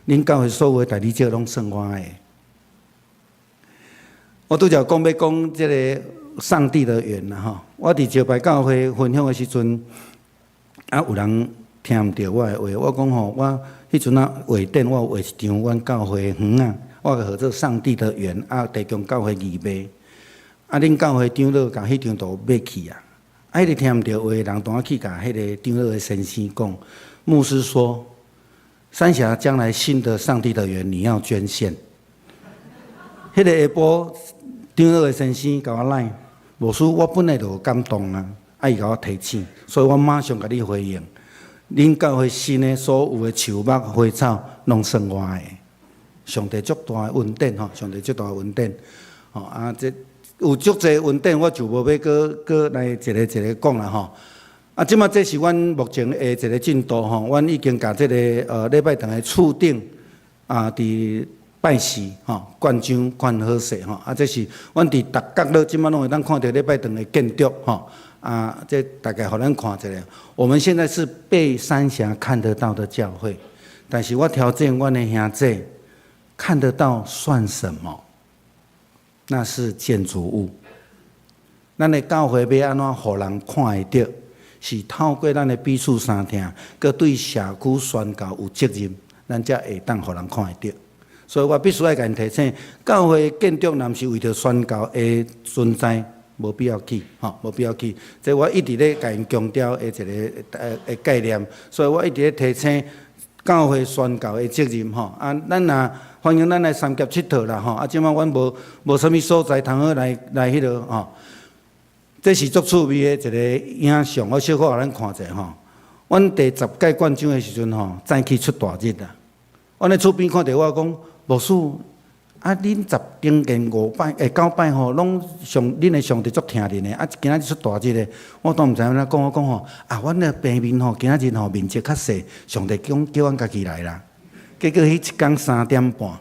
恁教会所有的代理者拢算我的。我拄则讲要讲即个上帝的缘啦吼。我伫招牌教会分享的时阵，啊有人听毋着我的话，我讲吼，我迄阵啊画展，我画一张阮教会的园啊，我号做上帝的缘啊，提供教会义卖。啊，恁教会长老甲迄张图买去啊，啊，迄个听毋着话的人，当我去甲迄个长老的先生讲。牧师说：“三峡将来新的上帝的园，你要捐献。”迄个下晡，长老的先生甲我来，牧师，我本来就有感动啊，伊甲我提醒，所以我马上甲你回应。恁教会新的所有的树木花草，拢算我的。上帝足大的恩典吼，上帝足大的恩典。吼啊，这有足侪恩典，我就无要搁来一个讲啦吼。啊，即马这是阮目前的一个进度吼，阮已经甲即个礼拜堂的厝顶啊，伫拜四吼，灌浆灌好势吼，啊，这是阮伫逐角落即马拢会当看到礼拜堂的建筑吼，啊，这大概互咱看一下。我们现在是被三峡看得到的教会，但是我挑战阮的兄弟，看得到算什么？那是建筑物。咱的教会要安怎互人看会到？是透过咱的彼此相听，佮对社区宣教有责任，咱才会当互人看会到。所以我必须要甲因提醒，教会建筑若毋是为着宣教的存在，无必要去，吼，无必要去。这我一直咧甲因强调的一个概念，所以我一直咧提醒教会宣教的责任，吼。啊，咱若欢迎咱来三峡佚佗啦，吼。啊，即摆阮无啥物所在通好来迄落，吼。这是足趣味的一个影像，我小可互咱看者吼。阮第10届冠奖的时阵吼，早起出大日啦。阮咧厝边看到我讲，牧师，啊，恁10顶间5摆9摆吼，拢恁的上帝足听恁的，啊，今仔日出大日的，我当毋知影怎讲，我讲吼，啊，阮的平面吼，今仔日吼面积较细，上帝叫阮家己来啦。结果迄一天3点半，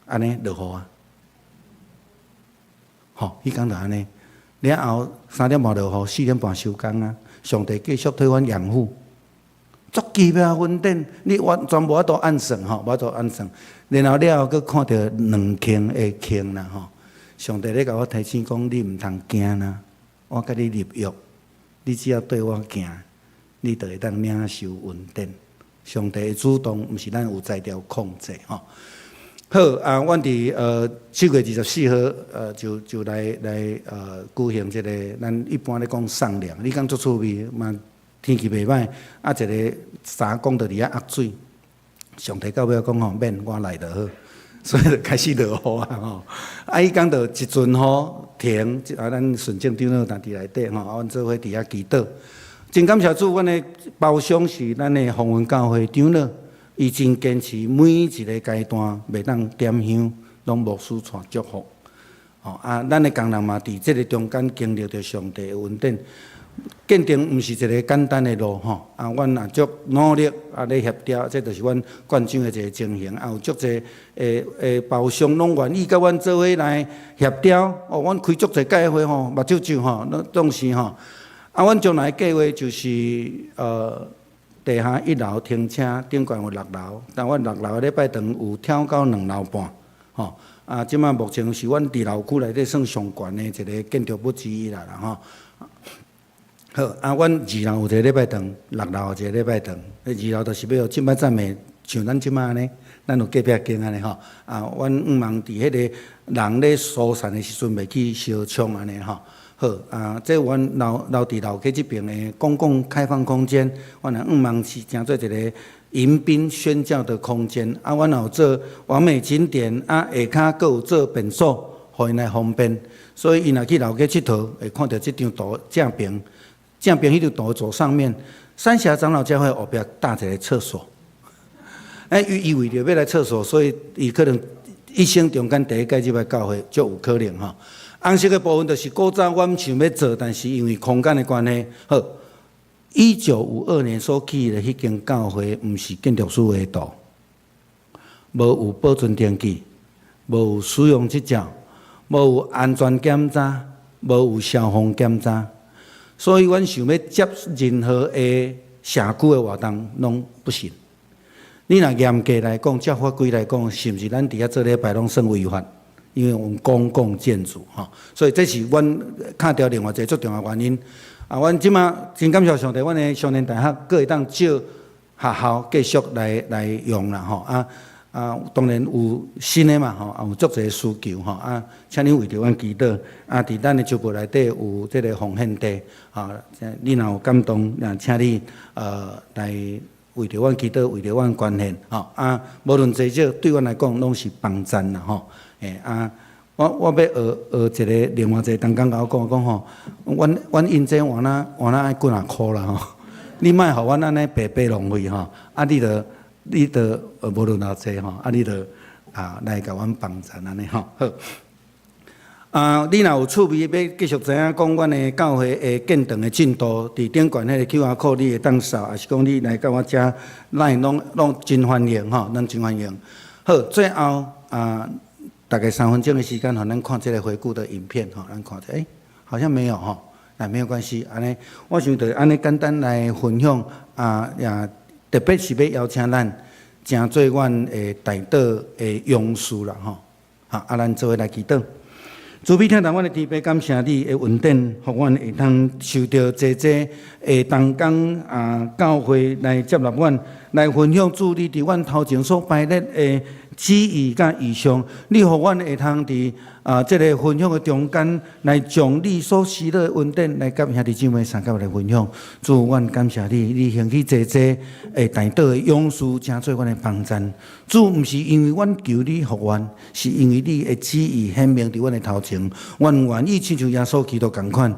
安尼落雨啊，吼，迄天就安尼。了后3点半落雨，4点半收工啊！上帝继续替阮养护，足奇妙稳定，你完全无法度按算吼，无法度按算。然后了后，佫看到2坑的坑啦吼。上帝咧甲我提醒讲，你毋通惊啦，我甲你立约，你只要对我行，你就会当领受稳定。上帝的主动，毋是咱有在条控制吼。好啊，阮伫7月24号就来举行即个咱一般咧讲送凉，你讲足趣味嘛？天气袂歹，啊一个三公就伫遐压水，上帝到尾讲吼免我来就好，所以就开始落雨啊吼。啊伊讲就一阵雨停，啊咱顺正长老呾伫内底吼，阮做伙伫遐祈祷。真感谢主，阮的包厢是咱的宏文教会长老，伊真坚持每一个阶段袂当点香，拢牧师传祝福。吼啊，咱的工人嘛，伫即个中间经历着上帝的恩典。鉴定毋是一个简单的路吼，啊，阮也足努力啊，咧协调，这就是阮馆长的一个情形。啊，有足侪包厢拢愿意甲阮做伙来协调。哦，阮开足侪教会吼，目睭吼，拢是吼。啊，阮将来计划就是地下1楼停车，顶悬有6楼，但阮6楼礼拜堂有跳到2楼半，吼。啊，即摆目前是阮伫楼区内底算上悬的一个建筑物之一啦，吼。好，啊，阮2楼有一个礼拜堂，6楼有一个礼拜堂。2楼就是要即摆赞美，像咱即摆安尼，咱有隔壁间安尼吼。啊，阮毋茫伫迄个人咧疏散的时阵，袂去烧冲安尼吼。好，啊，这阮楼伫楼梯即边的公共开放空间，阮也毋茫是诚做一个迎宾宣教的空间。啊，阮有做完美景点，啊，下骹佫有做便所，互因来方便。所以，伊若去楼梯佚佗，会看到即张图正平。正边迄张图左上面，三峡长老教会后壁搭一个厕所。伊为着要来厕所，所以伊可能一生中间第一届入来教会，就有可能吼。红色的部分就是古早我们想要做，但是因为空间的关系，好，1952年所起的迄间教会，毋是建筑师画图，无有保存登记，无有使用执照，无有安全检查，无有消防检查。所以，阮想要接任何的社区的活动，拢不行。你若严格来讲，照法规来讲，是毋是咱伫遐做礼拜拢算违法？因为有公共建筑吼，所以这是阮敲掉另外一个最重要的原因。啊，阮即马真感谢上帝，阮的少年大学阁会当借学校继续来用啦吼啊，当然有新的嘛吼，也有足侪需求吼啊，请恁为着阮祈祷啊，伫咱的周报内底有即个奉献地啊，你若有感动，请你来为着阮祈祷，为着阮捐献吼啊，无论多少，对阮来讲拢是帮赞啦吼。啊，我要学一个另外一个同工甲我讲吼，阮印这换哪爱几啊箍啦吼，你莫互阮安尼白白浪费吼，啊你着无论偌济吼，啊你着来甲阮帮衬安尼吼好。啊，你若有趣味要继续知影讲阮的教会的建堂的进度，伫顶悬迄个 QR code 你会当扫，还是讲你来甲我遮咱拢真欢迎吼，咱真欢迎。好，最后大概3分钟的时间，互咱看这个回顾的影片吼，咱看者，好像没有吼，那没有关系，安尼，我想着安尼简单来分享也特别是要邀请咱诚做阮的大道的勇士啦吼，咱做伙来祈祷。主必听到阮的天父，感谢你的恩典，互阮会通受到济的同工教会来接纳阮，来分享主你伫阮头前所摆列的旨意甲意向，你互阮会通伫这个分享的中间，来将你所施的恩典来甲兄弟姊妹相交来分享。主，阮感谢你，你兴起济大道的勇士，诚做阮的帮衬。主，毋是因为阮求你互阮，是因为你的旨意显明伫阮的头前，阮愿意亲像耶稣基督共款，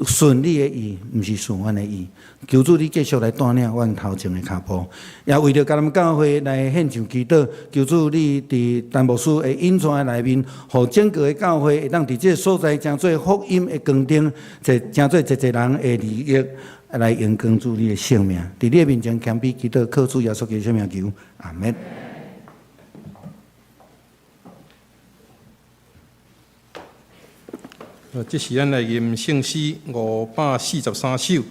顺你的意，毋是顺阮的意。求主你继续来带领阮头前的脚步，也为着甲咱教会来献上祈祷。求主你伫陈牧师的引传的内面，互整个的教会会当伫这个所在，诚做福音的光灯，诚做一人的利益来荣光主你的性命。伫你的面前谦卑祈祷，靠主耶稣基督的名求，阿门。这是咱来吟圣诗543首。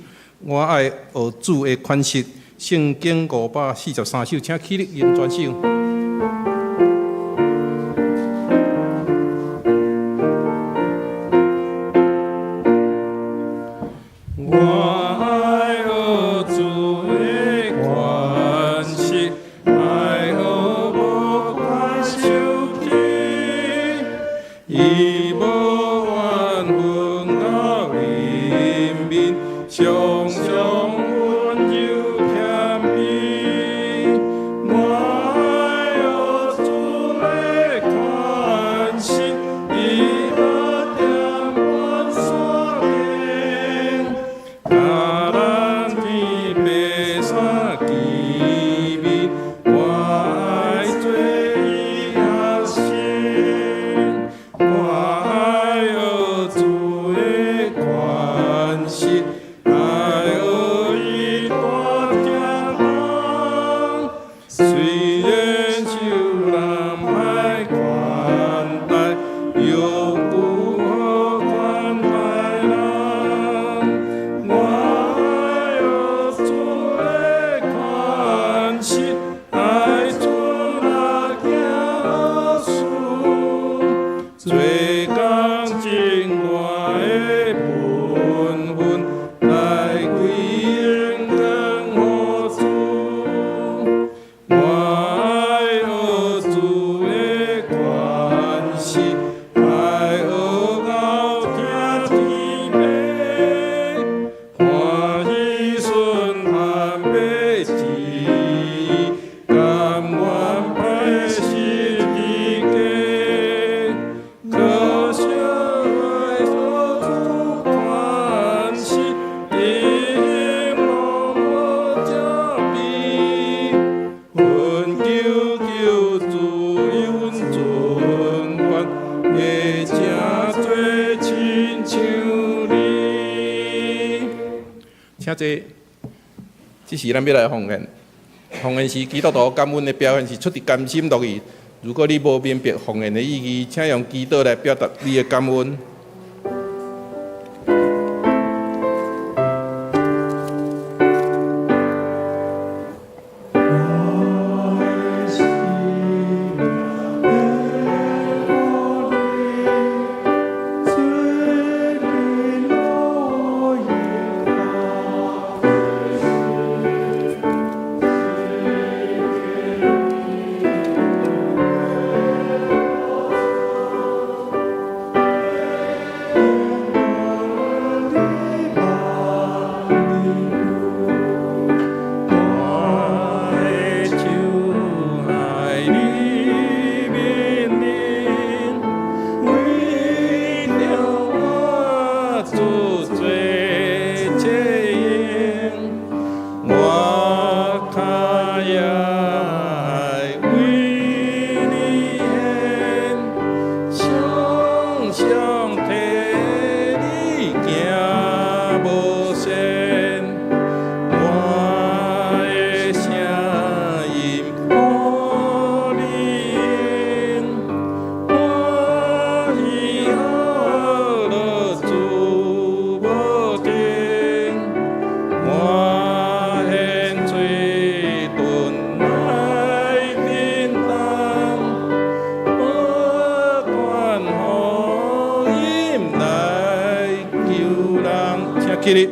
我爱学主的款式，圣经543首，请起立吟全首。我爱救主以阮存款，会正做亲像你。请坐。这是咱要来奉献，奉献是基督徒感恩的表现，是出自甘心乐意。如果你无明白奉献的意义，请用祈祷来表达你的感恩。起立。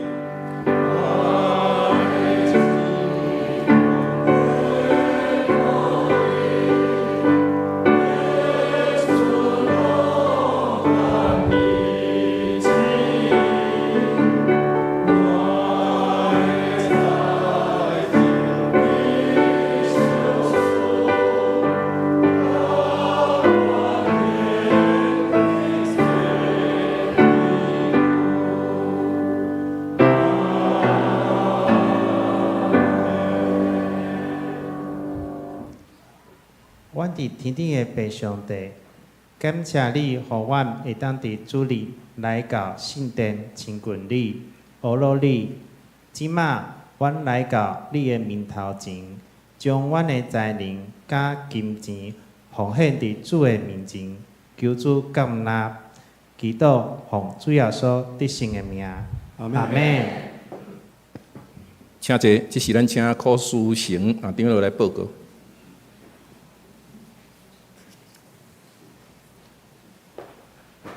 阮伫天顶的爸上帝，感谢你，互阮会当伫主里来到圣殿亲近你、学罗你。即马，阮来到你的面头前，将阮的才能甲金钱奉献伫主的面前，求主接纳。祈祷奉主耶稣得胜的名，阿门。请坐，这是咱请柯书成啊长老来报告。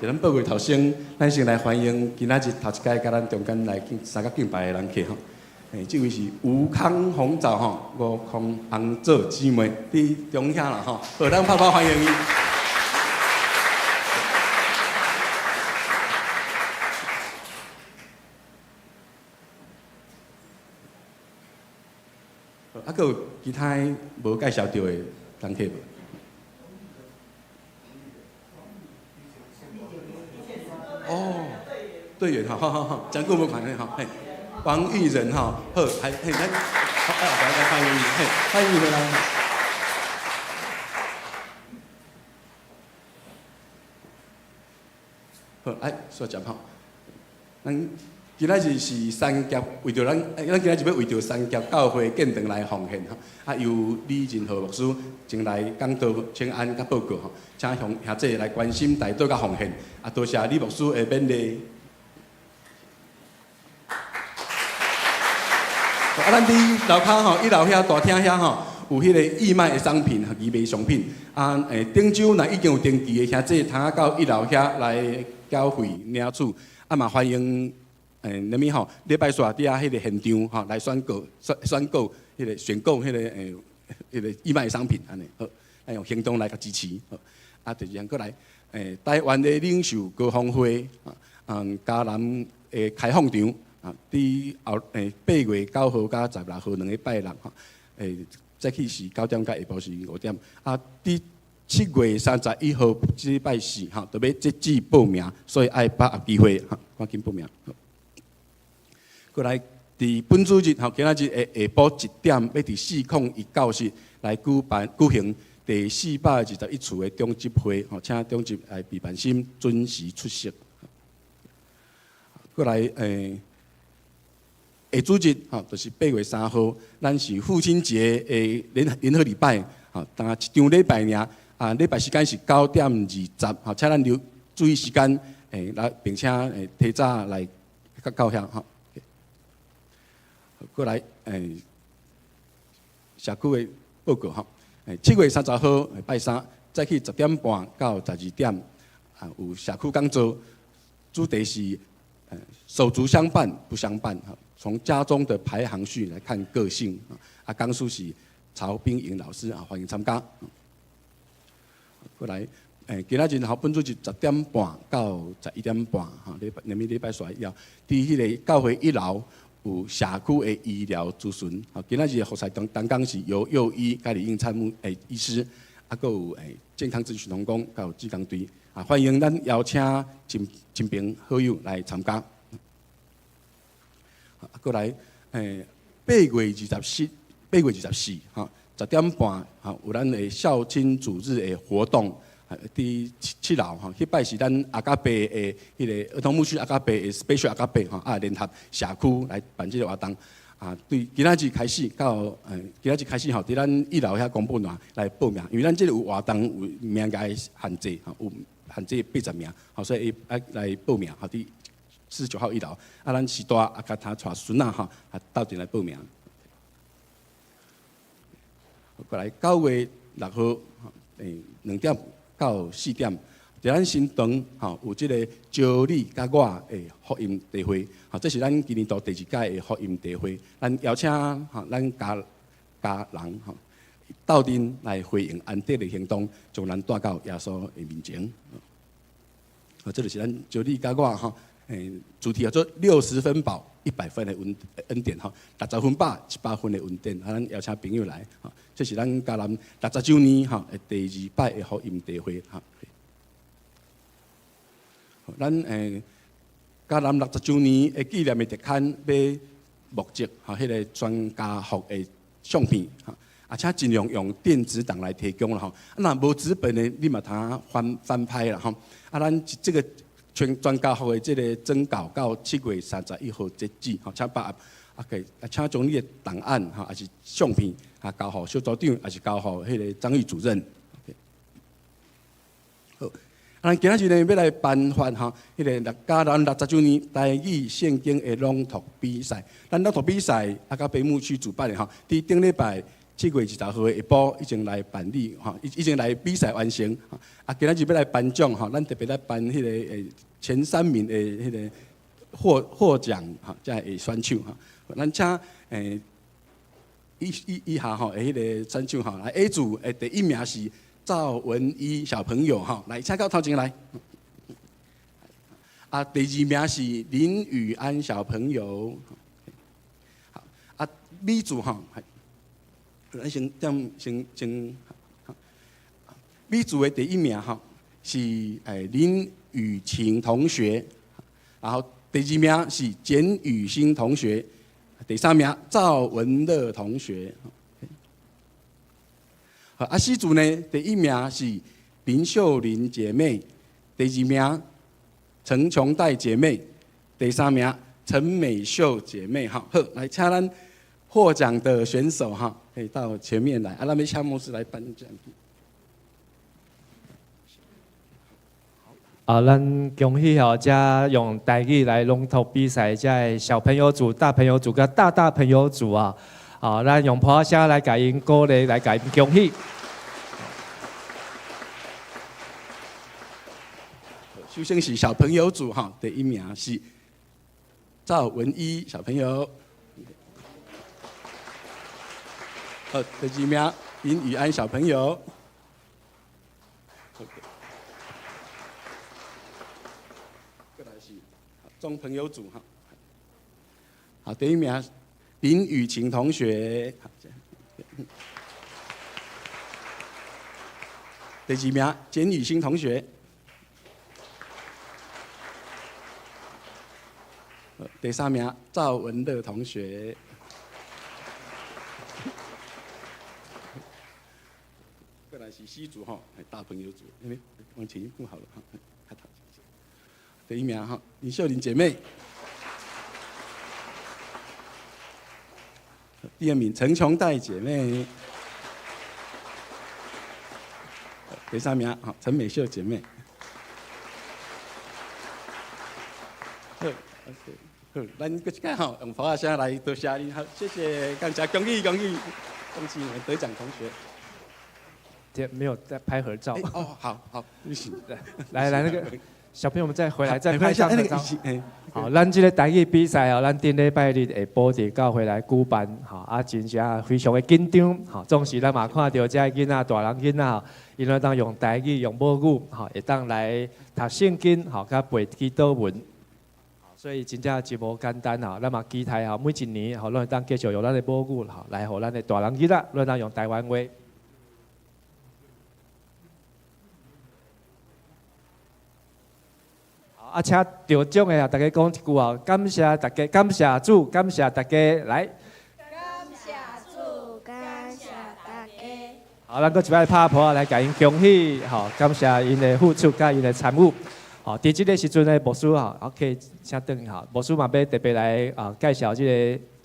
伫咱报告头先，咱先来欢迎今仔日头一届甲咱中间来参加敬拜的人客吼。这位是吴康红枣吼，吴康红枣姊妹伫中遐啦吼，好，咱拍拍欢迎伊。啊，还有其他无介绍到的人客无？哦，队员哈，好好好，讲过无款的哈，嘿，王玉仁哈，好，还嘿，咱好，来欢迎你，嘿，欢迎你回来。好，哎，说讲好，咱今仔日是三峡为着咱今仔日要为着三峡教会建堂来奉献哈，啊，由李仁和牧师前来讲道请安甲报告吼，请兄弟来关心大道甲奉献，啊，多谢李牧师的勉励。啊，咱伫楼骹吼，一楼遐大厅遐吼，有迄个义卖的商品、义卖商品。啊，顶周若已经有登记的兄弟，通啊到一楼遐来缴费领取。啊嘛欢迎。那么吼，礼拜四伫遐迄个现场吼来选购迄个选购迄个迄个义卖商品安尼，好，咱用行动来甲支持。好，啊，第二项过来，台湾的领袖高峰会，嘉南的开放场，啊，伫后8月9號甲16號2個拜六，早起是9點，甲下晡是5點，啊，伫7月31號即拜四，哈，就要截止報名，所以愛把握機會，哈，趕緊報名。過來，伫本主日吼，今仔日下晡1點，要伫401教室來舉行第421次的中执会，请中执来备办心准时出席。过来下主日就是8月3号，咱是父亲节的联合礼拜，当一场礼拜尔，礼拜时间是9:20，请咱留注意时间，来并且提早来到遐过来社区的报告7月30号拜三，早起10点半到12点，有社区讲座，主题是手足相伴不相伴从家中的排行序来看个性讲述是曹冰莹老师欢迎参加。过来今仔日本主日10点半到11点半礼拜四要伫迄个教会1楼有社区的医疗咨询。今仔日的服侍当讲是由幼医甲李应参谋医师，还有健康咨询同工，还有志工队欢迎咱邀请亲朋好友来参加。过来8月24 10点半有咱的孝亲主日的活动。伫7楼迄摆是咱阿加贝的迄个儿童牧区阿加贝的 special 阿加贝联合社区来办这个活动对，今仔日开始到今仔日开始伫咱1楼遐公布栏来报名，因为咱这个有活动有名额限制有限制80名所以来报名伫49号1楼咱时代甲他带孙斗阵来报名。过来9月6号2点到4点，在咱新堂有即个招你甲我的福音茶会，这是咱今年度第2届的福音茶会，咱邀请咱家人斗阵来回应安德的行动，将咱带到耶稣的面前。这就是咱招你甲我主题叫做60分饱100分的恩典，60分饱100分的恩典，咱邀请朋友来，这是咱嘉南60周年第2摆的福音茶会咱嘉南60周年的纪念的特刊要募集迄个全家福的相片且尽量用电子档来提供啦那无纸本的你嘛通翻拍啦咱这个全家福的这个征稿到7月31号截止请把请将你的档案还是相片交予小组长，还是交予迄个张玉主任。好，咱今仔日呢要来颁发迄个嘉南60周年台语圣经的朗读比赛。咱朗读比赛甲北牧区主办的伫顶礼拜7月20号的下晡已经来办理已经来比赛完成今仔日要来颁奖咱特别来颁迄个前3名的迄个获奖才会选手咱请以下迄个选手来 A 组第1名是赵文一小朋友来请到头前来第2名是林宇安小朋友B 组咱先B 组的第1名是林雨晴同学，然后第2名是简雨欣同学，第3名赵文乐同学。C 组呢第1名是林秀玲姐妹，第2名陈琼黛姐妹，第3名陈美秀姐妹。好，来请咱获奖的选手可以到前面来，咱要请牧师来颁奖。咱恭喜遮用台语来朗读比赛，遮小朋友组、大朋友组跟大朋友组咱用普话声来甲因鼓励，来甲因恭喜。首先是小朋友组第1名是赵文一小朋友。第2名林宇安小朋友。过来是中朋友组第1名林雨晴同学。第2名简雨欣同学。第3名赵文乐同学。过来是西组哈，大朋友组，因为往前一步好了哈，第一名哈，林秀玲姐妹。第二名陈琼黛姐妹。第三名好，陈美秀姐妹。好，咱搁一届吼，用普话声来多谢你，好，谢谢，感谢，恭喜恭喜，恭喜你们得奖同学。这没有在拍合照。哦，好，不行。来，那个小朋友们再回来再拍一下合照。好，咱这个台语比赛哦，咱顶礼拜日下晡伫教会来举办，吼真正非常的紧张，吼，总是咱嘛看到这囡仔大人囡仔，因为当用台语用母语，吼，会当来读圣经，吼，甲背祈祷文，所以真正真无简单吼，咱嘛期待吼，每一年吼，咱会当继续用咱的母语，吼，来互咱的大人囡仔，咱当用台湾话。请得奖的大家讲一句啊，感谢大家，感谢主，感谢大家，来。感谢主，感谢大家。好，咱搁一摆拍婆来甲因恭喜，吼，感谢因的付出甲因的参与。好，伫即个时阵呢，牧师吼 ，OK， 请等哈，牧师嘛要特别来介绍即个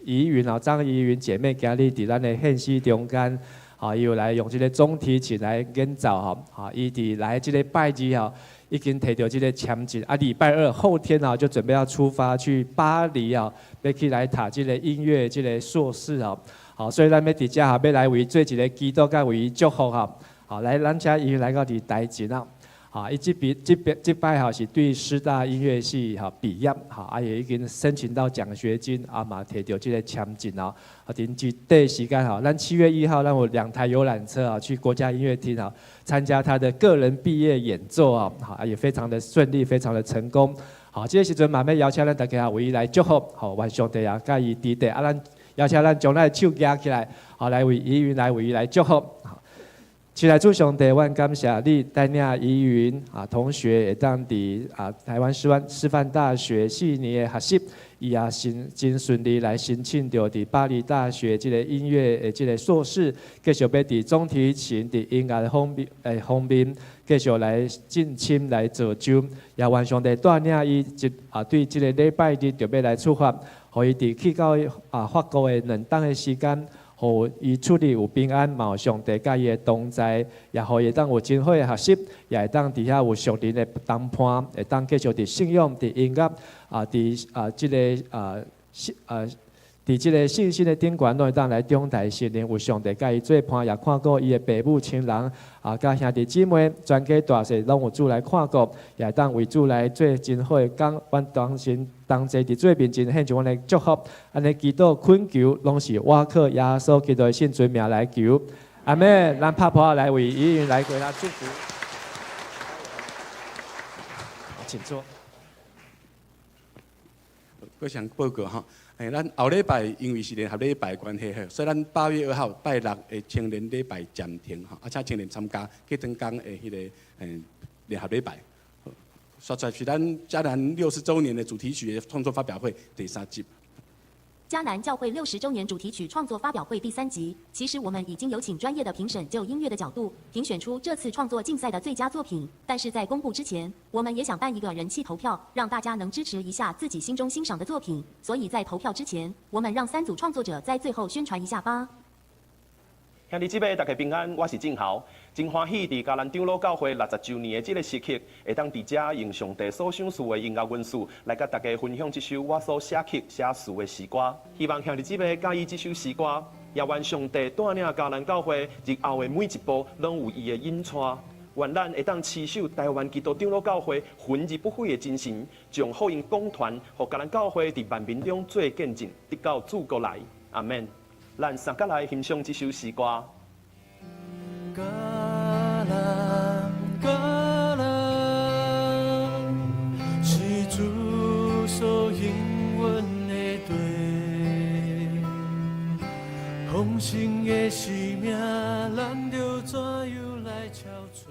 怡云啊，张怡云姐妹今日伫咱的献诗中间，吼，伊有来用即个总提琴来演奏吼，伊伫来即个拜日吼。已经摕到这个签证，礼拜二后天啊，就准备要出发去巴黎啊，要去来读这个音乐这个硕士啊。好，所以咱要伫遮哈，要来为做一个祈祷，甲为祝福哈。好，来咱遮伊来到伫台前啊。好，伊这摆哈是对师大音乐系哈毕业哈，也已经申请到奖学金嘛，摕到这个签证啊。伫即短时间哈，咱7月1号，咱有2台游览车啊，去国家音乐厅啊，参加他的个人毕业演奏啊，好，也非常的顺利，非常的成功。好，这个时阵慢慢邀请咱大家为伊来祝福，好，愿上帝啊，甲伊伫地啊，咱邀请咱将咱的手举起来，好，来为怡云来为伊来祝福。起来主上帝，阮感谢你带领怡云同学会当伫台湾师范大学4年的学习，伊也真顺利来申请到伫巴黎大学这个音乐的这个硕士，继续要伫总提琴伫音乐的方面继续来进深来造就，也愿上帝带领伊对这个礼拜日就要来出发，互伊伫去到法国的2天的时间。互伊处理有平安，嘛有上帝甲伊的同在，也互伊当有真好的学习，也会当伫遐有属灵的谈判，会当继续伫信仰、伫音乐伫即个信心的顶悬，拢会当来中台圣灵，有上帝甲伊做伴，也看过伊的父母亲人甲兄弟姊妹，全家大细拢有主来看过，也会当为主来做真好的讲，阮同齐伫做面前献上阮的祝福，安尼祈祷恳求，拢是我靠耶稣基督的圣尊名来求，阿门。咱拍破来为怡云来为他祝福，请坐。我想报告哈。咱后礼拜因为是联合礼拜的关系，所以咱8月2号拜六的青年礼拜暂停哈，请青年参加继天宫的迄个联合礼拜。说出来是咱迦南60周年的主题曲的创作发表会第3集。迦南教会60周年主题曲创作发表会第3集，其实我们已经有请专业的评审就音乐的角度评选出这次创作竞赛的最佳作品。但是在公布之前，我们也想办一个人气投票，让大家能支持一下自己心中欣赏的作品。所以在投票之前，我们让3组创作者在最后宣传一下吧。兄弟姊妹，大家平安，我是正豪，真欢喜伫迦南长老教会60周年的这个时刻，会当伫遮用上帝所赏赐的音乐元素，来甲大家分享这首我所写曲写词的诗歌。希望兄弟姊妹介意这首诗歌，也愿上帝带领迦南教会日后的每一步，拢有伊的引带。愿咱会当持守台湾基督长老教会魂而不废的精神，将福音广传，互迦南教会伫万民中做见证，直到主国来。阿门。咱三甲来欣赏这首诗歌。橄榄是主所应允的地，丰盛的生命，咱着怎样来憔悴？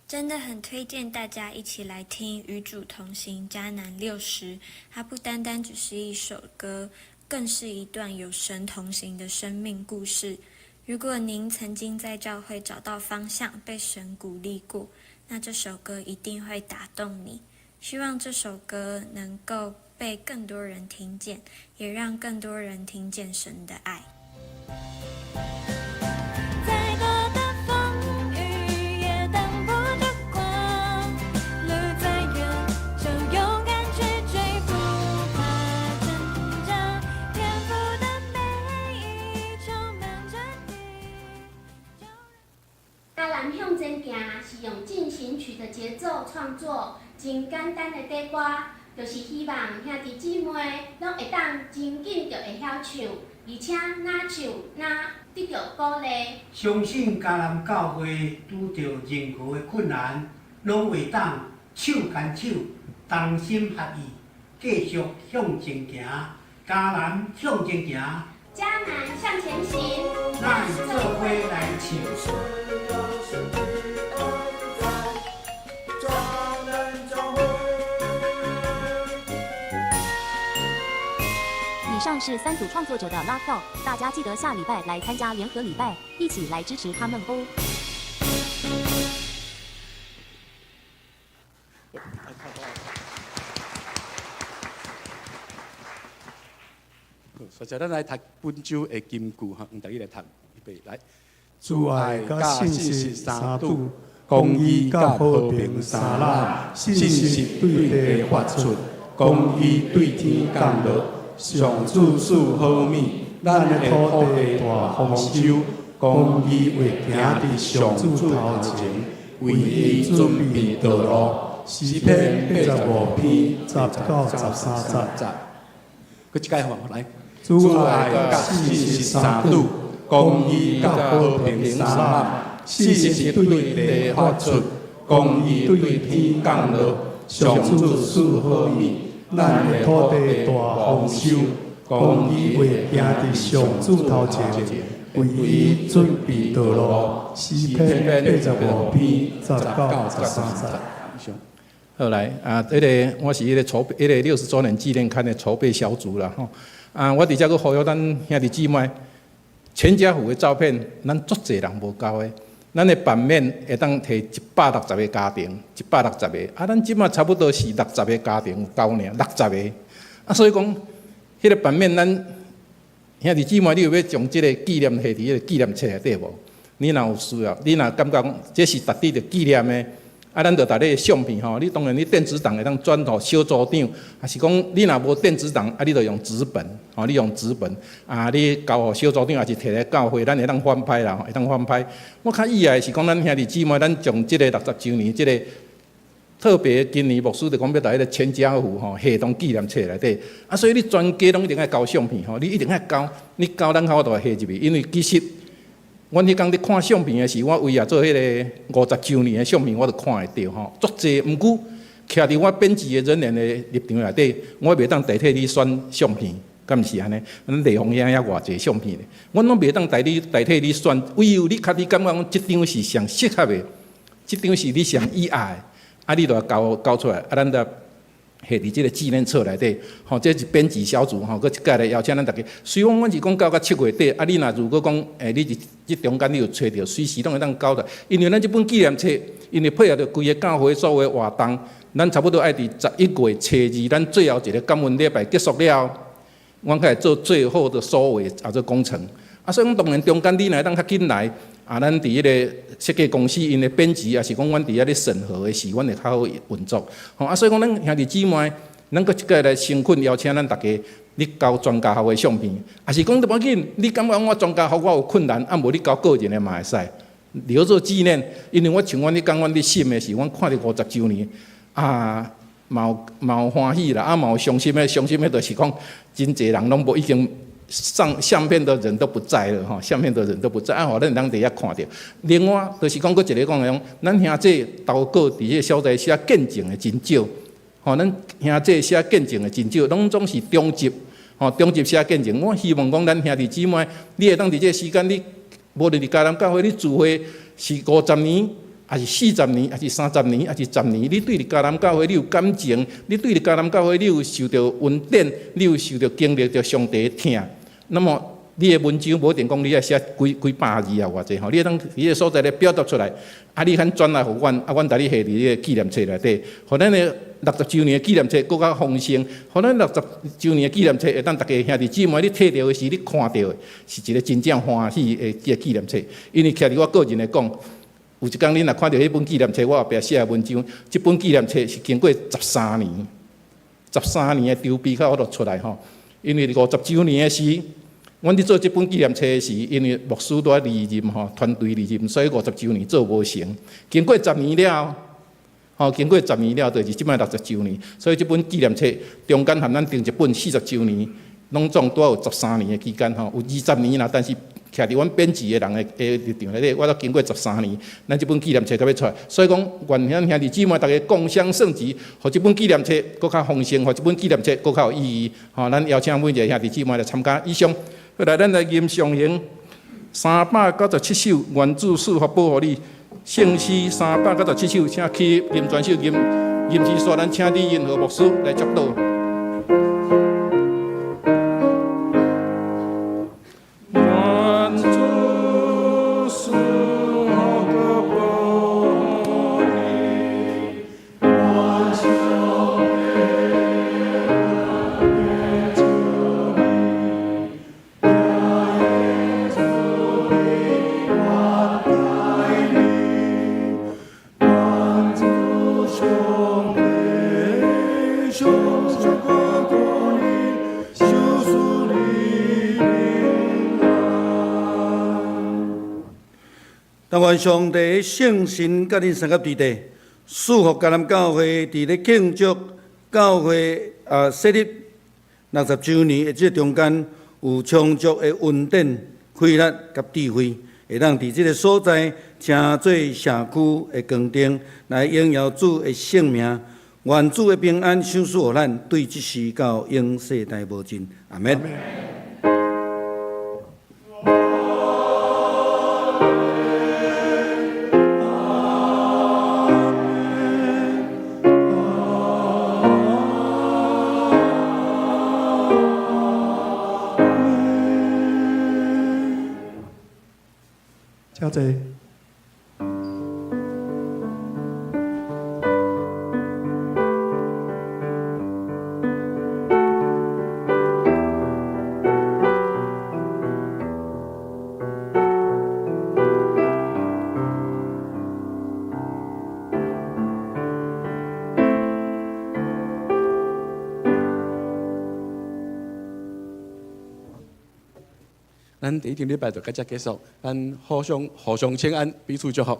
真的很推荐大家一起来听《与主同行》迦南60，它不单单只是一首歌，更是一段有神同行的生命故事。如果您曾经在教会找到方向，被神鼓励过，那这首歌一定会打动你。希望这首歌能够被更多人听见，也让更多人听见神的爱。再大的风雨也挡不住光，路再远就勇敢去追，不怕成长。天赋的美意充满着你。嘉南向前行是用进行曲的节奏创作，真简单的底歌，就是希望兄弟姊妹拢会当真紧就会晓唱，而且哪唱哪得到鼓励。相信嘉南教会拄着任何的困难，拢会当手牵手，同心合意，继续向前行。嘉南向前行，嘉南向前行，咱做伙来唱。以上是3组创作者的拉票，大家记得下礼拜来参加联合礼拜，一起来支持他们哦。所以咱来读本周的金句哈，大家来读，预备来。主爱甲信实三拄，公义甲和平三揽，信实对地发出，公义对天降落。上主赐好米，咱的土地大丰收，公义会行伫上主头前，为伊准备道路。诗篇85篇10到13节。佮一解话来。主爱甲信实三拄，公义甲和平三揽，信实对地发出，公义对天降落。上主赐好米。咱的土地大丰收，公义会行伫上主头前，为伊准备道路。诗篇85篇10到13节。好来啊，我是筹备60周年纪念刊的筹备小组啦吼。我伫遮佫呼吁咱兄弟姊妹，全家福的照片，咱足侪人无够的。咱的版面会当摕160个家庭，160个，咱即马差不多是60个家庭有够呢，60个。所以讲，迄个版面咱兄弟姊妹，你有要将即个纪念摕伫迄个纪念册内底无？你若有需要，你若感觉这是值得纪念的，咱就把你的相片吼，你当然你电子档会当转到小组长，还是讲你若无电子档，你就用纸本，吼，你用纸本，你交互小组长，还是摕来教会，咱会当翻拍啦，会当翻拍。我较意外是讲，咱兄弟姊妹，咱将即个60周年，即个特别今年牧师就讲要在迄个全家福吼系统纪念册内底，所以你全家拢一定要交相片吼，你一定要交，你交咱较我就会下入去，因为其实。阮迄天伫看相片的时候，我为做迄个50周年的相片，我就看会到吼，足济。毋过，徛伫我编辑的人员的立场内底，我袂当代替你选相片，敢毋是安尼？咱地方遐偌济相片咧，阮拢袂当代替你选，唯有你家己感觉讲即张是上适合的，即张是你上意爱的，你就交出来，咱就下伫即个纪念册内底，吼，这是编辑小组吼，佮一届来邀请咱大家。虽然阮是讲交到7月底，你若如果讲，你是即中间你有找着，随时拢会当交的。因为咱即本纪念册，因为配合着规个教会所有的活动，咱差不多爱伫11月初2，咱最后一个感恩礼拜结束了，阮开始做最后的收尾，做工程。所以讲当然中间你若当较紧来，咱伫迄个设计公司因的编辑，也是讲阮伫遐咧审核的时，阮会较好运作。所以讲咱兄弟姊妹，咱搁一个来诚恳邀请咱大家，你交专家学的相片，也是讲得要紧，你感觉我专家学我有困难，无你交个人的嘛会使，留作纪念。因为我像阮咧讲，阮咧心的是，阮看着50周年，嘛有欢喜啦，嘛有伤心的，伤心的就是讲真侪人拢无已经。上相片的人都不在了哈，相片的人都不在，互咱伫遐看着。另外，就是讲，佫一个讲，咱兄弟投稿伫迄个所在写见证的真少，吼，咱兄弟写见证的真少，拢总是中级，吼，中级写见证。我希望讲，咱兄弟姊妹，你会当伫这个时间，你无论伫嘉南教会，你聚会是50年，还是40年，还是30年，还是10年，你对嘉南教会你有感情，你对嘉南教会你有受到恩典，你有受到经历着上帝的疼。那么，你的文章无一定讲你要写几百字啊，偌济吼，你当伊个所在咧表达出来，啊，你肯转来互阮，啊，阮带你下伫迄个纪念册内底，互咱的60周年的纪念册更较丰盛，互咱60周年的纪念册会当大家兄弟姊妹你摕到的是你看到的，是一个真正欢喜的一个纪念册。因为徛伫我个人来讲，有一天恁若看到迄本纪念册，我后壁写的文章，即本纪念册是经过13年的筹备才我出来吼。因为50周年的时，阮伫做即本纪念册时，因为牧师都离任吼，团队离任，所以50周年做无成。经过10年了，经过10年了，就是即摆60周年。所以即本纪念册中间含咱订一本40周年，拢总拄有13年的期间吼，有20年啦。但是徛伫阮编辑的人的立场内底，我都经过13年，咱即本纪念册才要出来。所以讲，愿咱兄弟姊妹大家共襄盛举，互即本纪念册搁较丰盛，互即本纪念册搁较有意义。咱邀请每一个兄弟姊妹来参加。以上。后来，咱来吟上行397首，愿主赐福保护你。圣诗397首，请去吟全首吟之所，咱请李银河牧师来接导。愿主赐福保护你，愿上但愿上帝的圣神甲恁三甲伫地，祝福迦南教会伫咧庆祝教会设立60周年的即个中间，有充足的稳定、开力甲智慧，会当伫即个所在成做社区的光灯，来荣耀主的圣名。愿主的平安赏赐予咱，对即时到永世代无尽。阿门。交者。咱第一天礼拜就到这结束，咱互相请安，彼此祝福。